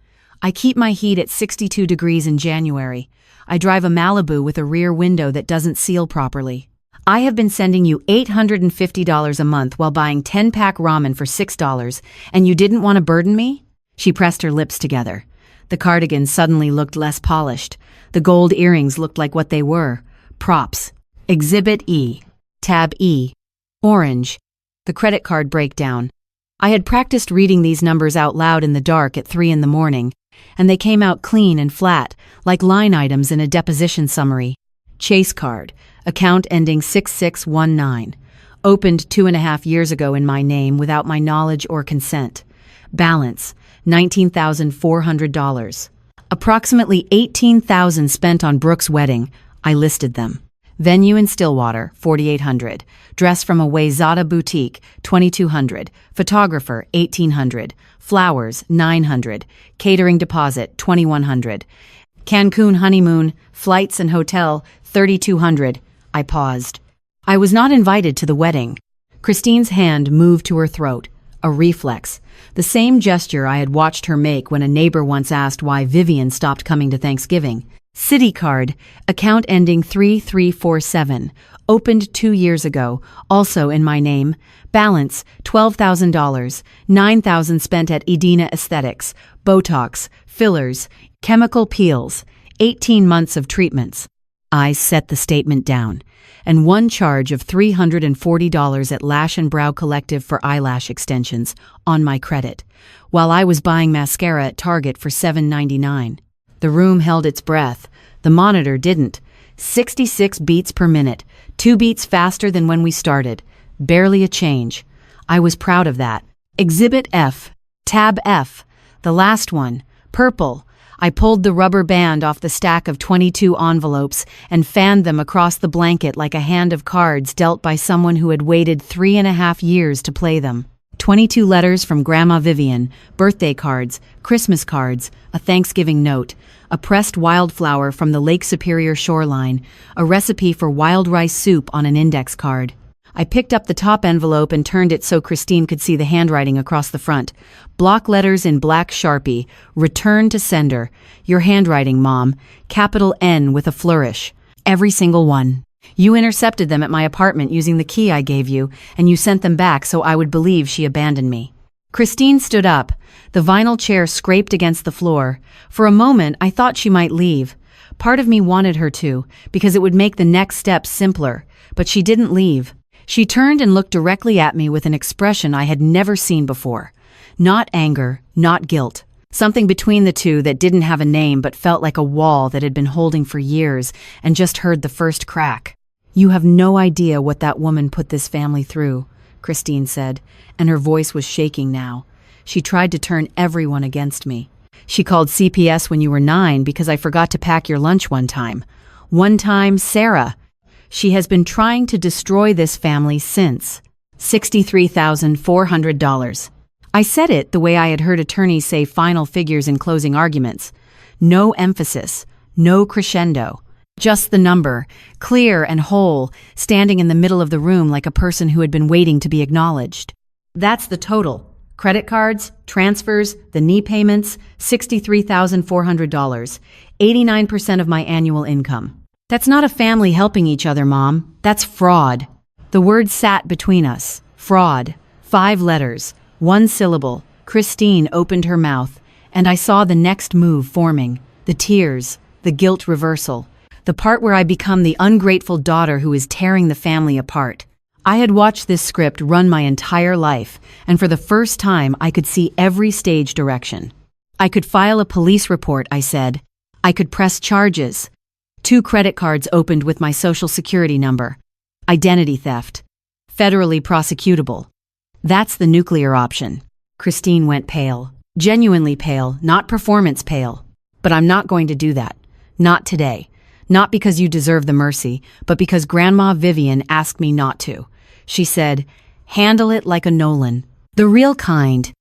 I keep my heat at 62 degrees in January. I drive a Malibu with a rear window that doesn't seal properly. I have been sending you $850 a month while buying 10-pack ramen for $6, and you didn't want to burden me? She pressed her lips together. The cardigan suddenly looked less polished. The gold earrings looked like what they were. Props. Exhibit E. Tab E. Orange. The credit card breakdown. I had practiced reading these numbers out loud in the dark at 3 in the morning, and they came out clean and flat, like line items in a deposition summary. Chase card. Account ending 6619. Opened 2.5 years ago in my name without my knowledge or consent. Balance. $19,400. Approximately $18,000 spent on Brooke's wedding. I listed them. Venue in Stillwater, $4,800. Dress from a Wayzata boutique, $2,200. Photographer, $1,800. Flowers, $900. Catering deposit, $2,100. Cancun honeymoon, flights and hotel, $3,200. I paused. I was not invited to the wedding. Christine's hand moved to her throat. A reflex. The same gesture I had watched her make when a neighbor once asked why Vivian stopped coming to Thanksgiving. Citi card, account ending 3347, opened 2 years ago, also in my name. Balance, $12,000, $9,000 spent at Edina Aesthetics, Botox, fillers, chemical peels, 18 months of treatments. I set the statement down, and one charge of $340 at Lash and Brow Collective for eyelash extensions on my credit, while I was buying mascara at Target for $7.99. The room held its breath. The monitor didn't. 66 beats per minute, 2 beats faster than when we started. Barely a change. I was proud of that. Exhibit F. Tab F. The last one. Purple. I pulled the rubber band off the stack of 22 envelopes and fanned them across the blanket like a hand of cards dealt by someone who had waited 3.5 years to play them. 22 letters from Grandma Vivian, birthday cards, Christmas cards, a Thanksgiving note, a pressed wildflower from the Lake Superior shoreline, a recipe for wild rice soup on an index card. I picked up the top envelope and turned it so Christine could see the handwriting across the front. Block letters in black Sharpie. Return to sender. Your handwriting, Mom. Capital N with a flourish. Every single one. You intercepted them at my apartment using the key I gave you, and you sent them back so I would believe she abandoned me. Christine stood up. The vinyl chair scraped against the floor. For a moment, I thought she might leave. Part of me wanted her to, because it would make the next step simpler, but she didn't leave. She turned and looked directly at me with an expression I had never seen before. Not anger, not guilt. Something between the two that didn't have a name but felt like a wall that had been holding for years and just heard the first crack. You have no idea what that woman put this family through, Christine said, and her voice was shaking now. She tried to turn everyone against me. She called CPS when you were 9 because I forgot to pack your lunch one time. One time, Sarah. She has been trying to destroy this family since. $63,400. I said it the way I had heard attorneys say final figures in closing arguments. No emphasis, no crescendo. Just the number, clear and whole, standing in the middle of the room like a person who had been waiting to be acknowledged. That's the total. Credit cards, transfers, the knee payments, $63,400. 89% of my annual income. That's not a family helping each other, Mom. That's fraud. The word sat between us. Fraud. 5 letters. 1 syllable. Christine opened her mouth, and I saw the next move forming. The tears. The guilt reversal. the part where I become the ungrateful daughter who is tearing the family apart. I had watched this script run my entire life, and for the first time I could see every stage direction. I could file a police report, I said. I could press charges. 2 credit cards opened with my social security number. Identity theft. Federally prosecutable. That's the nuclear option. Christine went pale. Genuinely pale, not performance pale. But I'm not going to do that. Not today. Not because you deserve the mercy, but because Grandma Vivian asked me not to. She said, handle it like a Nolan. The real kind.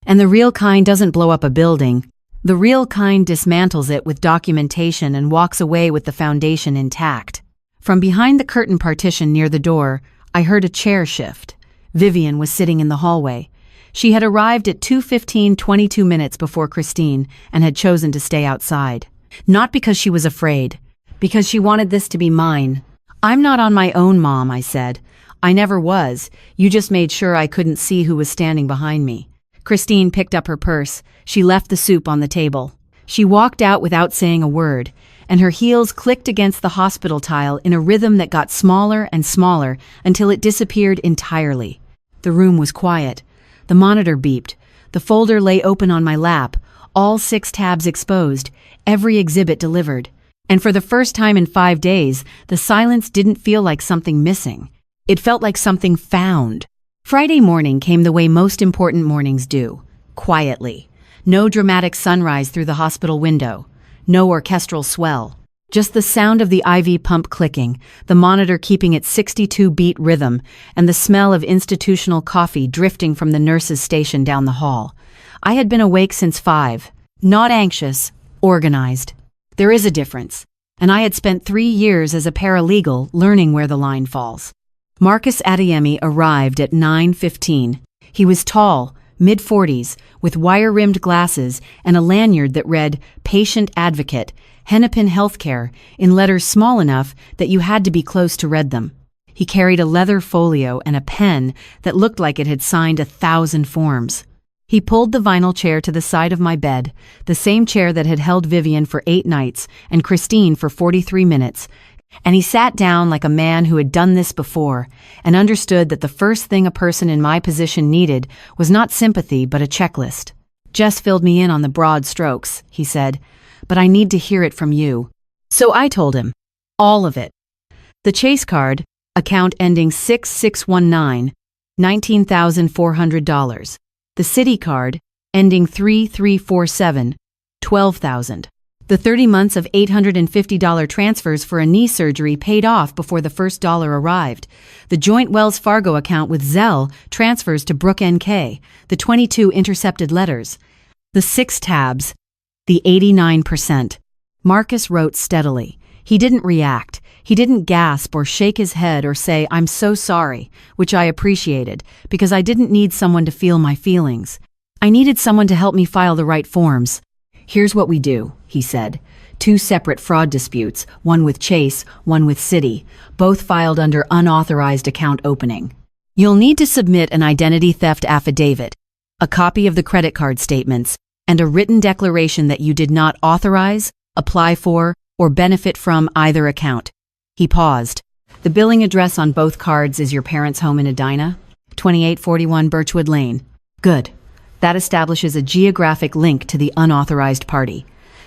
And the real kind doesn't blow up a building. The real kind dismantles it with documentation and walks away with the foundation intact. From behind the curtain partition near the door, I heard a chair shift. Vivian was sitting in the hallway. She had arrived at 2:15, 22 minutes before Christine and had chosen to stay outside. Not because she was afraid, because she wanted this to be mine. I'm not on my own, Mom, I said. I never was. You just made sure I couldn't see who was standing behind me. Christine picked up her purse. She left the soup on the table. She walked out without saying a word, and her heels clicked against the hospital tile in a rhythm that got smaller and smaller until it disappeared entirely. The room was quiet. The monitor beeped. The folder lay open on my lap, all 6 tabs exposed, every exhibit delivered. And for the first time in 5 days, the silence didn't feel like something missing. It felt like something found. Friday morning came the way most important mornings do, quietly. No dramatic sunrise through the hospital window. No orchestral swell. Just the sound of the IV pump clicking, the monitor keeping its 62-beat rhythm, and the smell of institutional coffee drifting from the nurse's station down the hall. I had been awake since 5. Not anxious, organized. There is a difference. And I had spent 3 years as a paralegal learning where the line falls. Marcus Adeyemi arrived at 9:15. He was tall, mid-40s, with wire-rimmed glasses and a lanyard that read Patient Advocate, Hennepin Healthcare, in letters small enough that you had to be close to read them. He carried a leather folio and a pen that looked like it had signed 1,000 forms. He pulled the vinyl chair to the side of my bed, the same chair that had held Vivian for 8 nights and Christine for 43 minutes, and he sat down like a man who had done this before and understood that the first thing a person in my position needed was not sympathy but a checklist. Jess filled me in on the broad strokes, he said, but I need to hear it from you. So I told him. All of it. The Chase card, account ending 6619, $19,400. The Citi card, ending 3347, $12,000. The 30 months of $850 transfers for a knee surgery paid off before the first dollar arrived. The joint Wells Fargo account with Zelle transfers to Brooke NK, the 22 intercepted letters. The 6 tabs, the 89%. Marcus wrote steadily. He didn't react. He didn't gasp or shake his head or say, I'm so sorry, which I appreciated, because I didn't need someone to feel my feelings. I needed someone to help me file the right forms. Here's what we do, he said. 2 separate fraud disputes, one with Chase, one with Citi, both filed under unauthorized account opening. You'll need to submit an identity theft affidavit, a copy of the credit card statements, and a written declaration that you did not authorize, apply for, or benefit from either account. He paused. The billing address on both cards is your parents' home in Edina, 2841 Birchwood Lane. Good. That establishes a geographic link to the unauthorized party.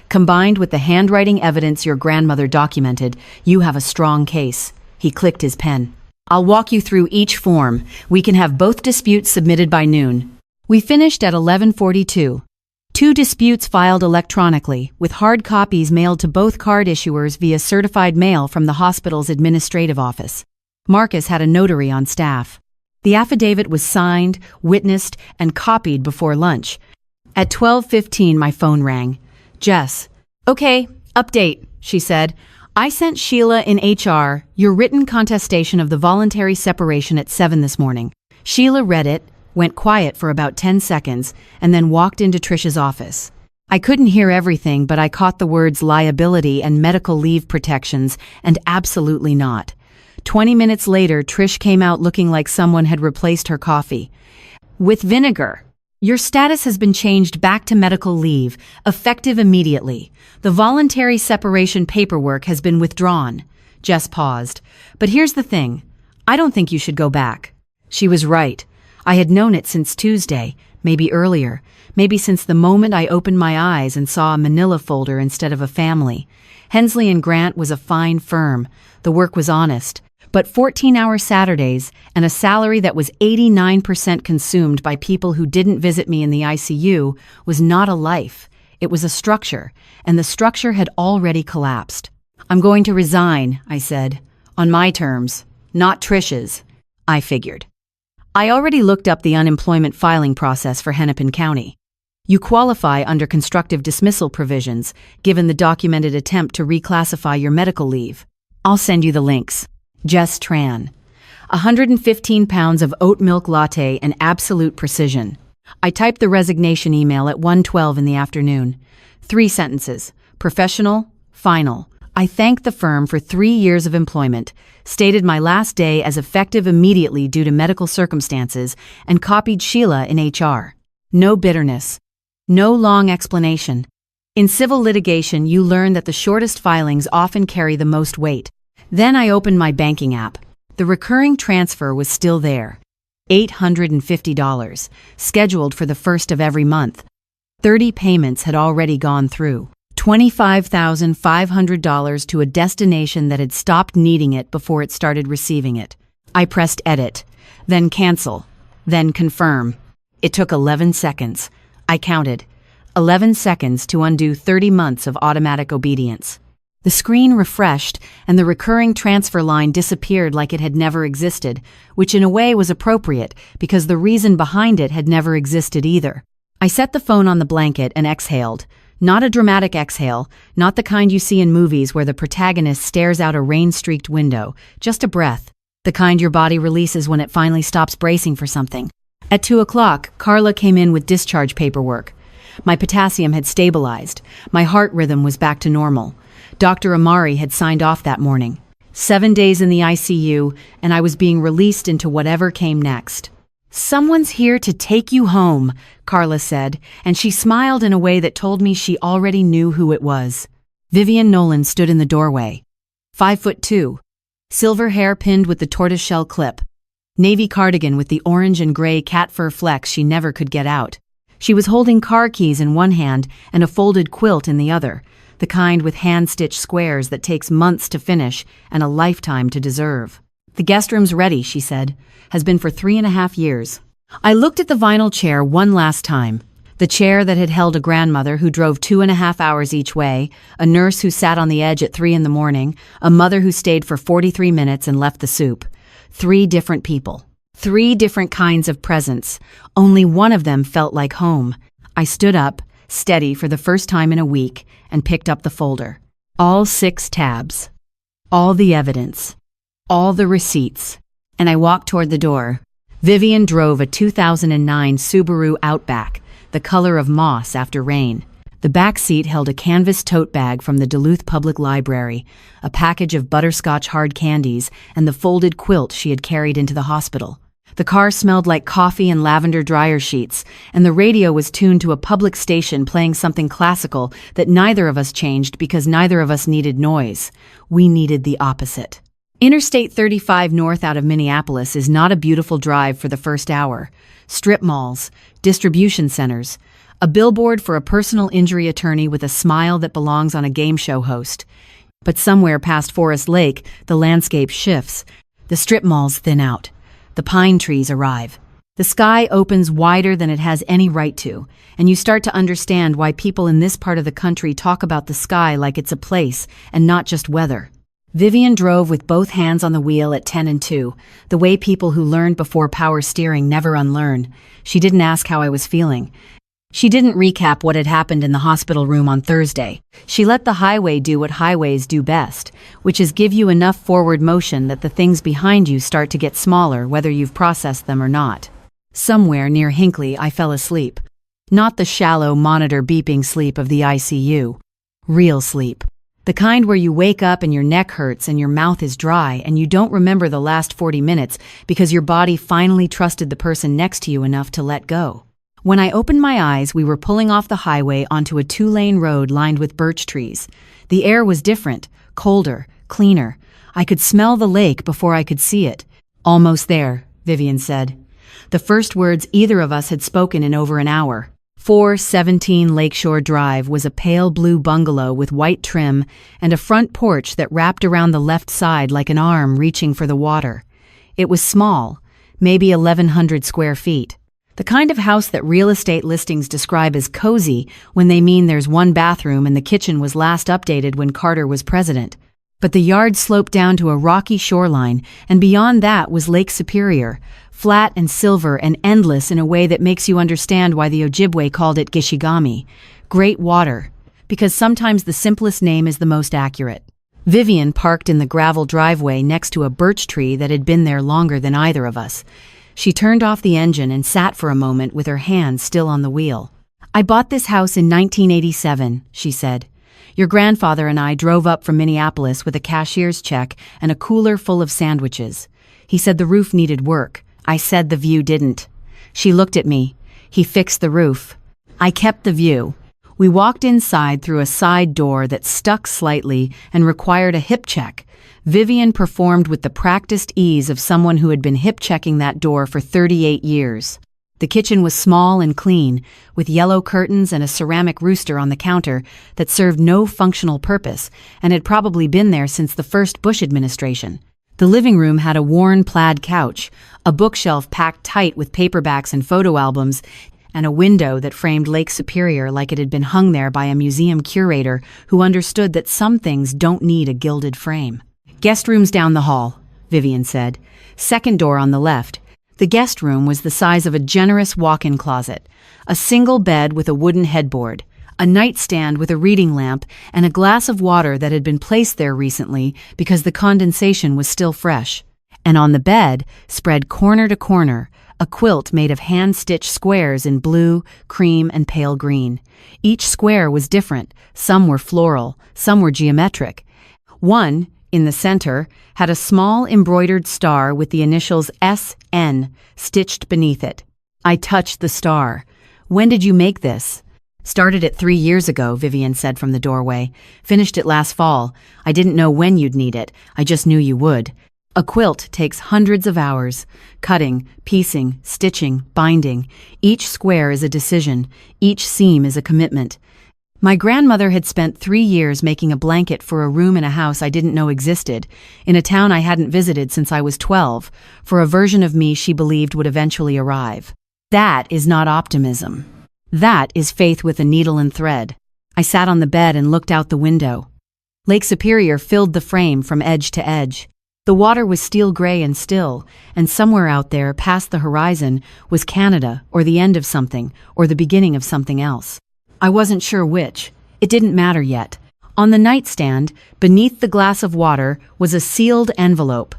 Combined with the handwriting evidence your grandmother documented, you have a strong case. He clicked his pen. I'll walk you through each form. We can have both disputes submitted by noon. We finished at 11:42. 2 disputes filed electronically, with hard copies mailed to both card issuers via certified mail from the hospital's administrative office. Marcus had a notary on staff. The affidavit was signed, witnessed, and copied before lunch. At 12:15, my phone rang. Jess. Okay, update, she said. I sent Sheila in HR your written contestation of the voluntary separation at 7 this morning. Sheila read it, went quiet for about 10 seconds, and then walked into Trish's office. I couldn't hear everything, but I caught the words liability and medical leave protections, and absolutely not. 20 minutes later, Trish came out looking like someone had replaced her coffee. With vinegar. Your status has been changed back to medical leave, effective immediately. The voluntary separation paperwork has been withdrawn. Jess paused. But here's the thing. I don't think you should go back. She was right. I had known it since Tuesday, maybe earlier, maybe since the moment I opened my eyes and saw a manila folder instead of a family. Hensley and Grant was a fine firm. The work was honest. But 14-hour Saturdays and a salary that was 89% consumed by people who didn't visit me in the ICU was not a life. It was a structure, and the structure had already collapsed. I'm going to resign, I said. On my terms, not Trish's, I figured. I already looked up the unemployment filing process for Hennepin County. You qualify under constructive dismissal provisions, given the documented attempt to reclassify your medical leave. I'll send you the links. Jess Tran. 115 pounds of oat milk latte and absolute precision. I typed the resignation email at 1:12 in the afternoon. 3 sentences. Professional, final. I thanked the firm for 3 years of employment, stated my last day as effective immediately due to medical circumstances, and copied Sheila in HR. No bitterness. No long explanation. In civil litigation, you learn that the shortest filings often carry the most weight. Then I opened my banking app. The recurring transfer was still there. $850, scheduled for the first of every month. 30 payments had already gone through. $25,500 to a destination that had stopped needing it before it started receiving it. I pressed edit, then cancel, then confirm. It took 11 seconds. I counted. 11 seconds to undo 30 months of automatic obedience. The screen refreshed, and the recurring transfer line disappeared like it had never existed, which in a way was appropriate because the reason behind it had never existed either. I set the phone on the blanket and exhaled. Not a dramatic exhale, not the kind you see in movies where the protagonist stares out a rain-streaked window, just a breath, the kind your body releases when it finally stops bracing for something. At 2 o'clock, Carla came in with discharge paperwork. My potassium had stabilized. My heart rhythm was back to normal. Dr. Amari had signed off that morning. 7 days in the ICU, and I was being released into whatever came next. "Someone's here to take you home," Carla said, and she smiled in a way that told me she already knew who it was. Vivian Nolan stood in the doorway. 5'2", silver hair pinned with the tortoiseshell clip, navy cardigan with the orange and gray cat fur flecks she never could get out. She was holding car keys in one hand and a folded quilt in the other, the kind with hand-stitched squares that takes months to finish and a lifetime to deserve. "The guest room's ready," she said. "Has been for 3.5 years. I looked at the vinyl chair one last time. The chair that had held a grandmother who drove 2.5 hours each way, a nurse who sat on the edge at 3 in the morning, a mother who stayed for 43 minutes and left the soup. 3 different people. 3 different kinds of presence. Only one of them felt like home. I stood up, steady for the first time in a week, and picked up the folder. All 6 tabs. All the evidence. All the receipts. And I walked toward the door. Vivian drove a 2009 Subaru Outback, the color of moss after rain. The back seat held a canvas tote bag from the Duluth Public Library, a package of butterscotch hard candies, and the folded quilt she had carried into the hospital. The car smelled like coffee and lavender dryer sheets, and the radio was tuned to a public station playing something classical that neither of us changed because neither of us needed noise. We needed the opposite. Interstate 35 north out of Minneapolis is not a beautiful drive for the first hour. Strip malls, distribution centers, a billboard for a personal injury attorney with a smile that belongs on a game show host. But somewhere past Forest Lake, the landscape shifts. The strip malls thin out. The pine trees arrive. The sky opens wider than it has any right to, and you start to understand why people in this part of the country talk about the sky like it's a place and not just weather. Vivian drove with both hands on the wheel at 10 and 2, the way people who learned before power steering never unlearn. She didn't ask how I was feeling. She didn't recap what had happened in the hospital room on Thursday. She let the highway do what highways do best, which is give you enough forward motion that the things behind you start to get smaller whether you've processed them or not. Somewhere near Hinckley, I fell asleep. Not the shallow monitor beeping sleep of the ICU. Real sleep. The kind where you wake up and your neck hurts and your mouth is dry and you don't remember the last 40 minutes because your body finally trusted the person next to you enough to let go. When I opened my eyes, we were pulling off the highway onto a two-lane road lined with birch trees. The air was different, colder, cleaner. I could smell the lake before I could see it. "Almost there," Vivian said. The first words either of us had spoken in over an hour. 417 Lakeshore Drive was a pale blue bungalow with white trim and a front porch that wrapped around the left side like an arm reaching for the water. It was small, maybe 1,100 square feet. The kind of house that real estate listings describe as cozy when they mean there's one bathroom and the kitchen was last updated when Carter was president. But the yard sloped down to a rocky shoreline, and beyond that was Lake Superior, flat and silver and endless in a way that makes you understand why the Ojibwe called it Gishigami, great water, because sometimes the simplest name is the most accurate. Vivian parked in the gravel driveway next to a birch tree that had been there longer than either of us. She turned off the engine and sat for a moment with her hand still on the wheel. "I bought this house in 1987, she said. "Your grandfather and I drove up from Minneapolis with a cashier's check and a cooler full of sandwiches. He said the roof needed work. I said the view didn't. She looked at me. He fixed the roof. I kept the view. We walked inside through a side door that stuck slightly and required a hip check. Vivian performed with the practiced ease of someone who had been hip-checking that door for 38 years. The kitchen was small and clean, with yellow curtains and a ceramic rooster on the counter that served no functional purpose and had probably been there since the first Bush administration. The living room had a worn plaid couch, a bookshelf packed tight with paperbacks and photo albums, and a window that framed Lake Superior like it had been hung there by a museum curator who understood that some things don't need a gilded frame. "Guest room's down the hall," Vivian said. "Second door on the left." The guest room was the size of a generous walk-in closet. A single bed with a wooden headboard, a nightstand with a reading lamp, and a glass of water that had been placed there recently because the condensation was still fresh. And on the bed, spread corner to corner, a quilt made of hand-stitched squares in blue, cream, and pale green. Each square was different. Some were floral, some were geometric. One, in the center, had a small embroidered star with the initials S.N. stitched beneath it. I touched the star. "When did you make this?" "Started it 3 years ago," Vivian said from the doorway. "Finished it last fall. I didn't know when you'd need it. I just knew you would." A quilt takes hundreds of hours. Cutting, piecing, stitching, binding. Each square is a decision. Each seam is a commitment. My grandmother had spent 3 years making a blanket for a room in a house I didn't know existed, in a town I hadn't visited since I was 12, for a version of me she believed would eventually arrive. That is not optimism. That is faith with a needle and thread. I sat on the bed and looked out the window. Lake Superior filled the frame from edge to edge. The water was steel gray and still, and somewhere out there, past the horizon, was Canada, or the end of something, or the beginning of something else. I wasn't sure which. It didn't matter yet. On the nightstand, beneath the glass of water, was a sealed envelope.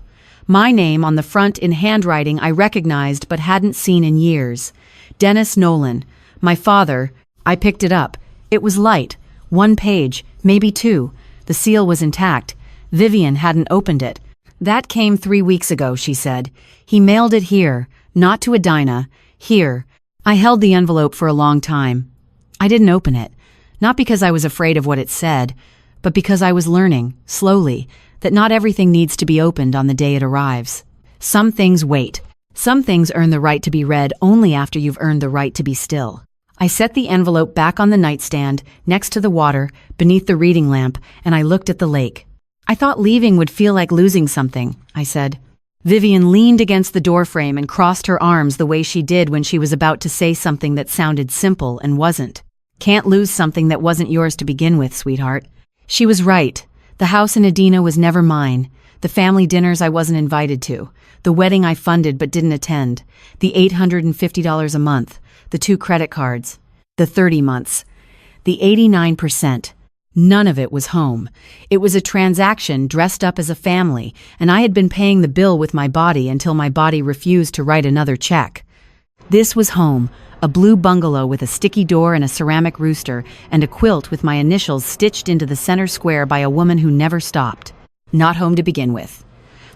My name on the front in handwriting I recognized but hadn't seen in years. Dennis Nolan. My father. I picked it up. It was light. 1 page, maybe 2. The seal was intact. Vivian hadn't opened it. "That came 3 weeks ago," she said. "He mailed it here, not to Edina. Here." I held the envelope for a long time. I didn't open it, not because I was afraid of what it said, but because I was learning, slowly, that not everything needs to be opened on the day it arrives. Some things wait. Some things earn the right to be read only after you've earned the right to be still. I set the envelope back on the nightstand, next to the water, beneath the reading lamp, and I looked at the lake. "I thought leaving would feel like losing something," I said. Vivian leaned against the doorframe and crossed her arms the way she did when she was about to say something that sounded simple and wasn't. "Can't lose something that wasn't yours to begin with, sweetheart." She was right. The house in Edina was never mine. The family dinners I wasn't invited to. The wedding I funded but didn't attend. The $850 a month. The 2 credit cards. The 30 months. The 89%. None of it was home. It was a transaction dressed up as a family, and I had been paying the bill with my body until my body refused to write another check. This was home, a blue bungalow with a sticky door and a ceramic rooster, and a quilt with my initials stitched into the center square by a woman who never stopped. Not home to begin with,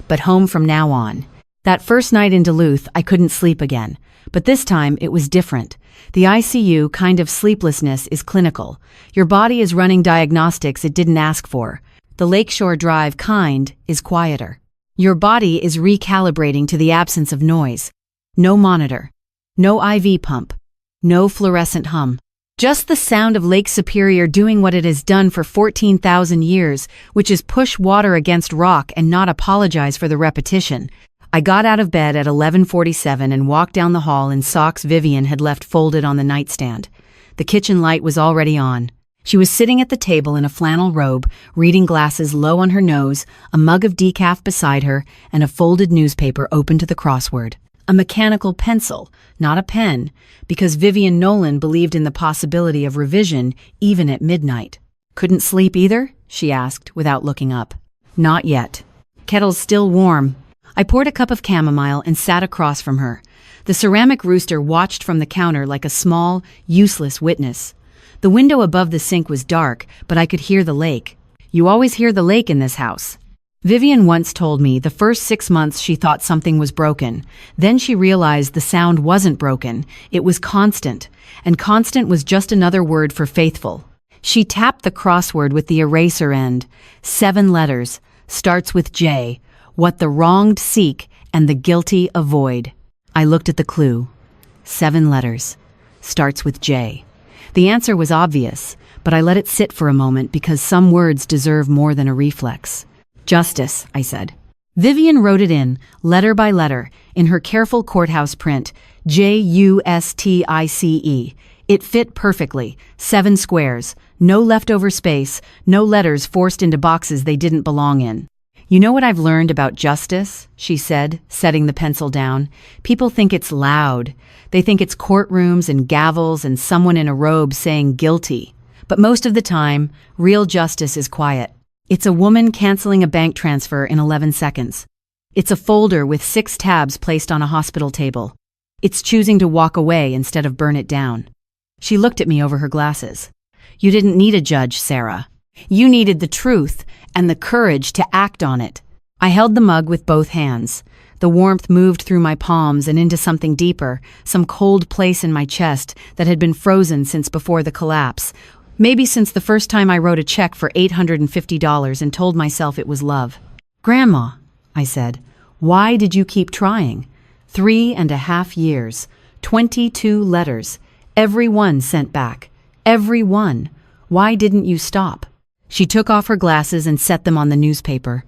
but home from now on. That first night in Duluth, I couldn't sleep again. But this time, it was different. The ICU kind of sleeplessness is clinical. Your body is running diagnostics it didn't ask for. The Lakeshore Drive kind is quieter. Your body is recalibrating to the absence of noise. No monitor. No IV pump. No fluorescent hum. Just the sound of Lake Superior doing what it has done for 14,000 years, which is push water against rock and not apologize for the repetition. I got out of bed at 11:47 and walked down the hall in socks Vivian had left folded on the nightstand. The kitchen light was already on. She was sitting at the table in a flannel robe, reading glasses low on her nose, a mug of decaf beside her, and a folded newspaper open to the crossword. A mechanical pencil, not a pen, because Vivian Nolan believed in the possibility of revision even at midnight. "Couldn't sleep either?" she asked, without looking up. "Not yet. Kettle's still warm." I poured a cup of chamomile and sat across from her. The ceramic rooster watched from the counter like a small, useless witness. The window above the sink was dark, but I could hear the lake. "You always hear the lake in this house." Vivian once told me the first 6 months she thought something was broken. Then she realized the sound wasn't broken, it was constant, and constant was just another word for faithful. She tapped the crossword with the eraser end. 7 letters, starts with J, what the wronged seek and the guilty avoid. I looked at the clue. 7 letters, starts with J. The answer was obvious, but I let it sit for a moment because some words deserve more than a reflex. "Justice," I said. Vivian wrote it in, letter by letter, in her careful courthouse print, Justice. It fit perfectly, 7 squares, no leftover space, no letters forced into boxes they didn't belong in. "You know what I've learned about justice?" she said, setting the pencil down. "People think it's loud. They think it's courtrooms and gavels and someone in a robe saying guilty. But most of the time, real justice is quiet. It's a woman canceling a bank transfer in 11 seconds. It's a folder with 6 tabs placed on a hospital table. It's choosing to walk away instead of burn it down." She looked at me over her glasses. "You didn't need a judge, Sarah. You needed the truth and the courage to act on it." I held the mug with both hands. The warmth moved through my palms and into something deeper, some cold place in my chest that had been frozen since before the collapse. Maybe since the first time I wrote a check for $850 and told myself it was love. "Grandma," I said, "why did you keep trying? 3.5 years, 22 letters, every one sent back. Every one. Why didn't you stop?" She took off her glasses and set them on the newspaper.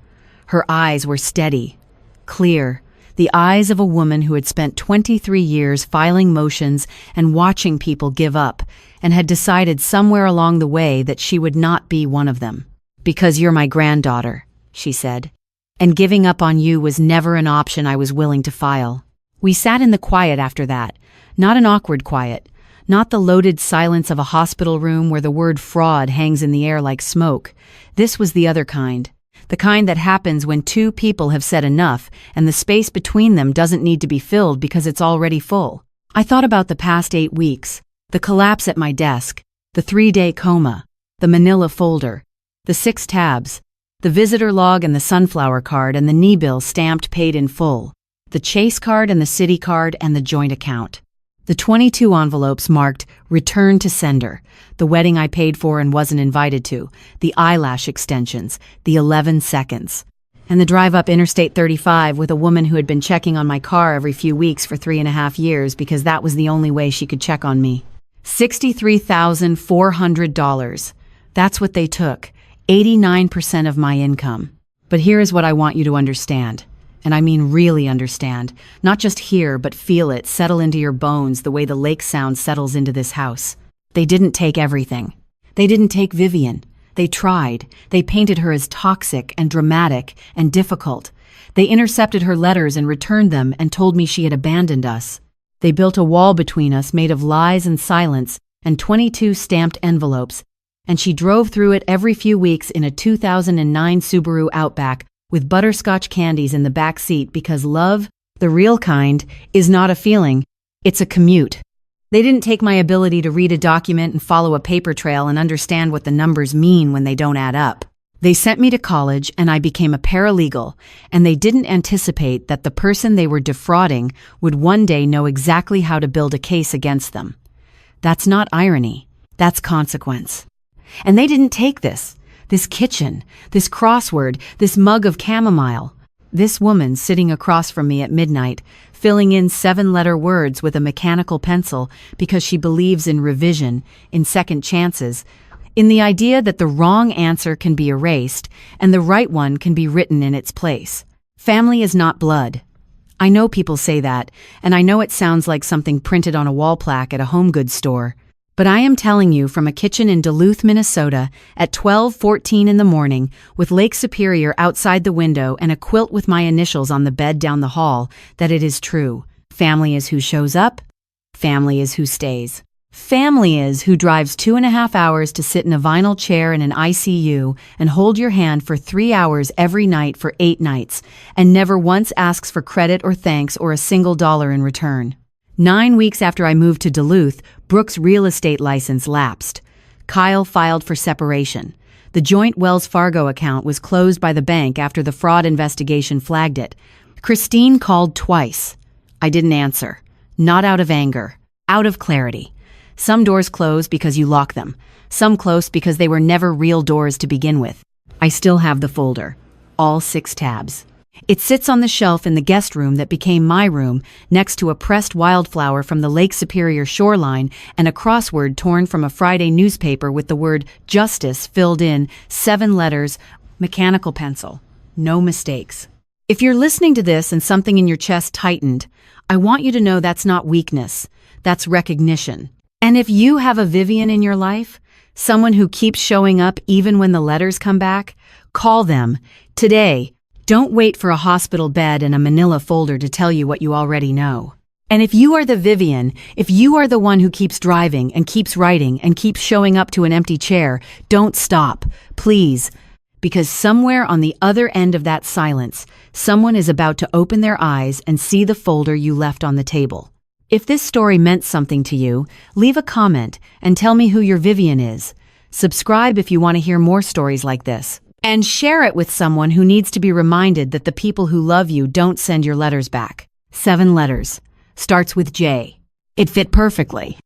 Her eyes were steady, clear, the eyes of a woman who had spent 23 years filing motions and watching people give up, and had decided somewhere along the way that she would not be one of them. "Because you're my granddaughter," she said. "And giving up on you was never an option I was willing to file." We sat in the quiet after that, not an awkward quiet, not the loaded silence of a hospital room where the word fraud hangs in the air like smoke. This was the other kind. The kind that happens when 2 people have said enough and the space between them doesn't need to be filled because it's already full. I thought about the past 8 weeks, the collapse at my desk, the 3-day coma, the manila folder, the 6 tabs, the visitor log and the sunflower card and the knee bill stamped paid in full, the Chase card and the Citi card and the joint account. The 22 envelopes marked "Return to Sender," the wedding I paid for and wasn't invited to, the eyelash extensions, the 11 seconds, and the drive up Interstate 35 with a woman who had been checking on my car every few weeks for 3.5 years because that was the only way she could check on me. $63,400. That's what they took, 89% of my income. But here is what I want you to understand. And I mean really understand, not just hear, but feel it settle into your bones the way the lake sound settles into this house. They didn't take everything. They didn't take Vivian. They tried. They painted her as toxic and dramatic and difficult. They intercepted her letters and returned them and told me she had abandoned us. They built a wall between us made of lies and silence and 22 stamped envelopes, and she drove through it every few weeks in a 2009 Subaru Outback with butterscotch candies in the back seat because love, the real kind, is not a feeling, it's a commute. They didn't take my ability to read a document and follow a paper trail and understand what the numbers mean when they don't add up. They sent me to college and I became a paralegal, and they didn't anticipate that the person they were defrauding would one day know exactly how to build a case against them. That's not irony. That's consequence. And they didn't take this kitchen, this crossword, this mug of chamomile. This woman sitting across from me at midnight, filling in 7-letter words with a mechanical pencil because she believes in revision, in second chances, in the idea that the wrong answer can be erased and the right one can be written in its place. Family is not blood. I know people say that, and I know it sounds like something printed on a wall plaque at a home goods store. But I am telling you from a kitchen in Duluth, Minnesota, at 12:14 in the morning, with Lake Superior outside the window and a quilt with my initials on the bed down the hall, that it is true. Family is who shows up. Family is who stays. Family is who drives 2.5 hours to sit in a vinyl chair in an ICU and hold your hand for 3 hours every night for 8 nights, and never once asks for credit or thanks or a single dollar in return. 9 weeks after I moved to Duluth, Brooke's real estate license lapsed. Kyle filed for separation. The joint Wells Fargo account was closed by the bank after the fraud investigation flagged it. Christine called twice. I didn't answer. Not out of anger. Out of clarity. Some doors close because you lock them. Some close because they were never real doors to begin with. I still have the folder. All 6 tabs. It sits on the shelf in the guest room that became my room, next to a pressed wildflower from the Lake Superior shoreline and a crossword torn from a Friday newspaper with the word justice filled in 7 letters, mechanical pencil. No mistakes. If you're listening to this and something in your chest tightened, I want you to know that's not weakness. That's recognition. And if you have a Vivian in your life, someone who keeps showing up even when the letters come back, call them today. Don't wait for a hospital bed and a manila folder to tell you what you already know. And if you are the Vivian, if you are the one who keeps driving and keeps writing and keeps showing up to an empty chair, don't stop, please. Because somewhere on the other end of that silence, someone is about to open their eyes and see the folder you left on the table. If this story meant something to you, leave a comment and tell me who your Vivian is. Subscribe if you want to hear more stories like this. And share it with someone who needs to be reminded that the people who love you don't send your letters back. 7 letters. Starts with J. It fit perfectly.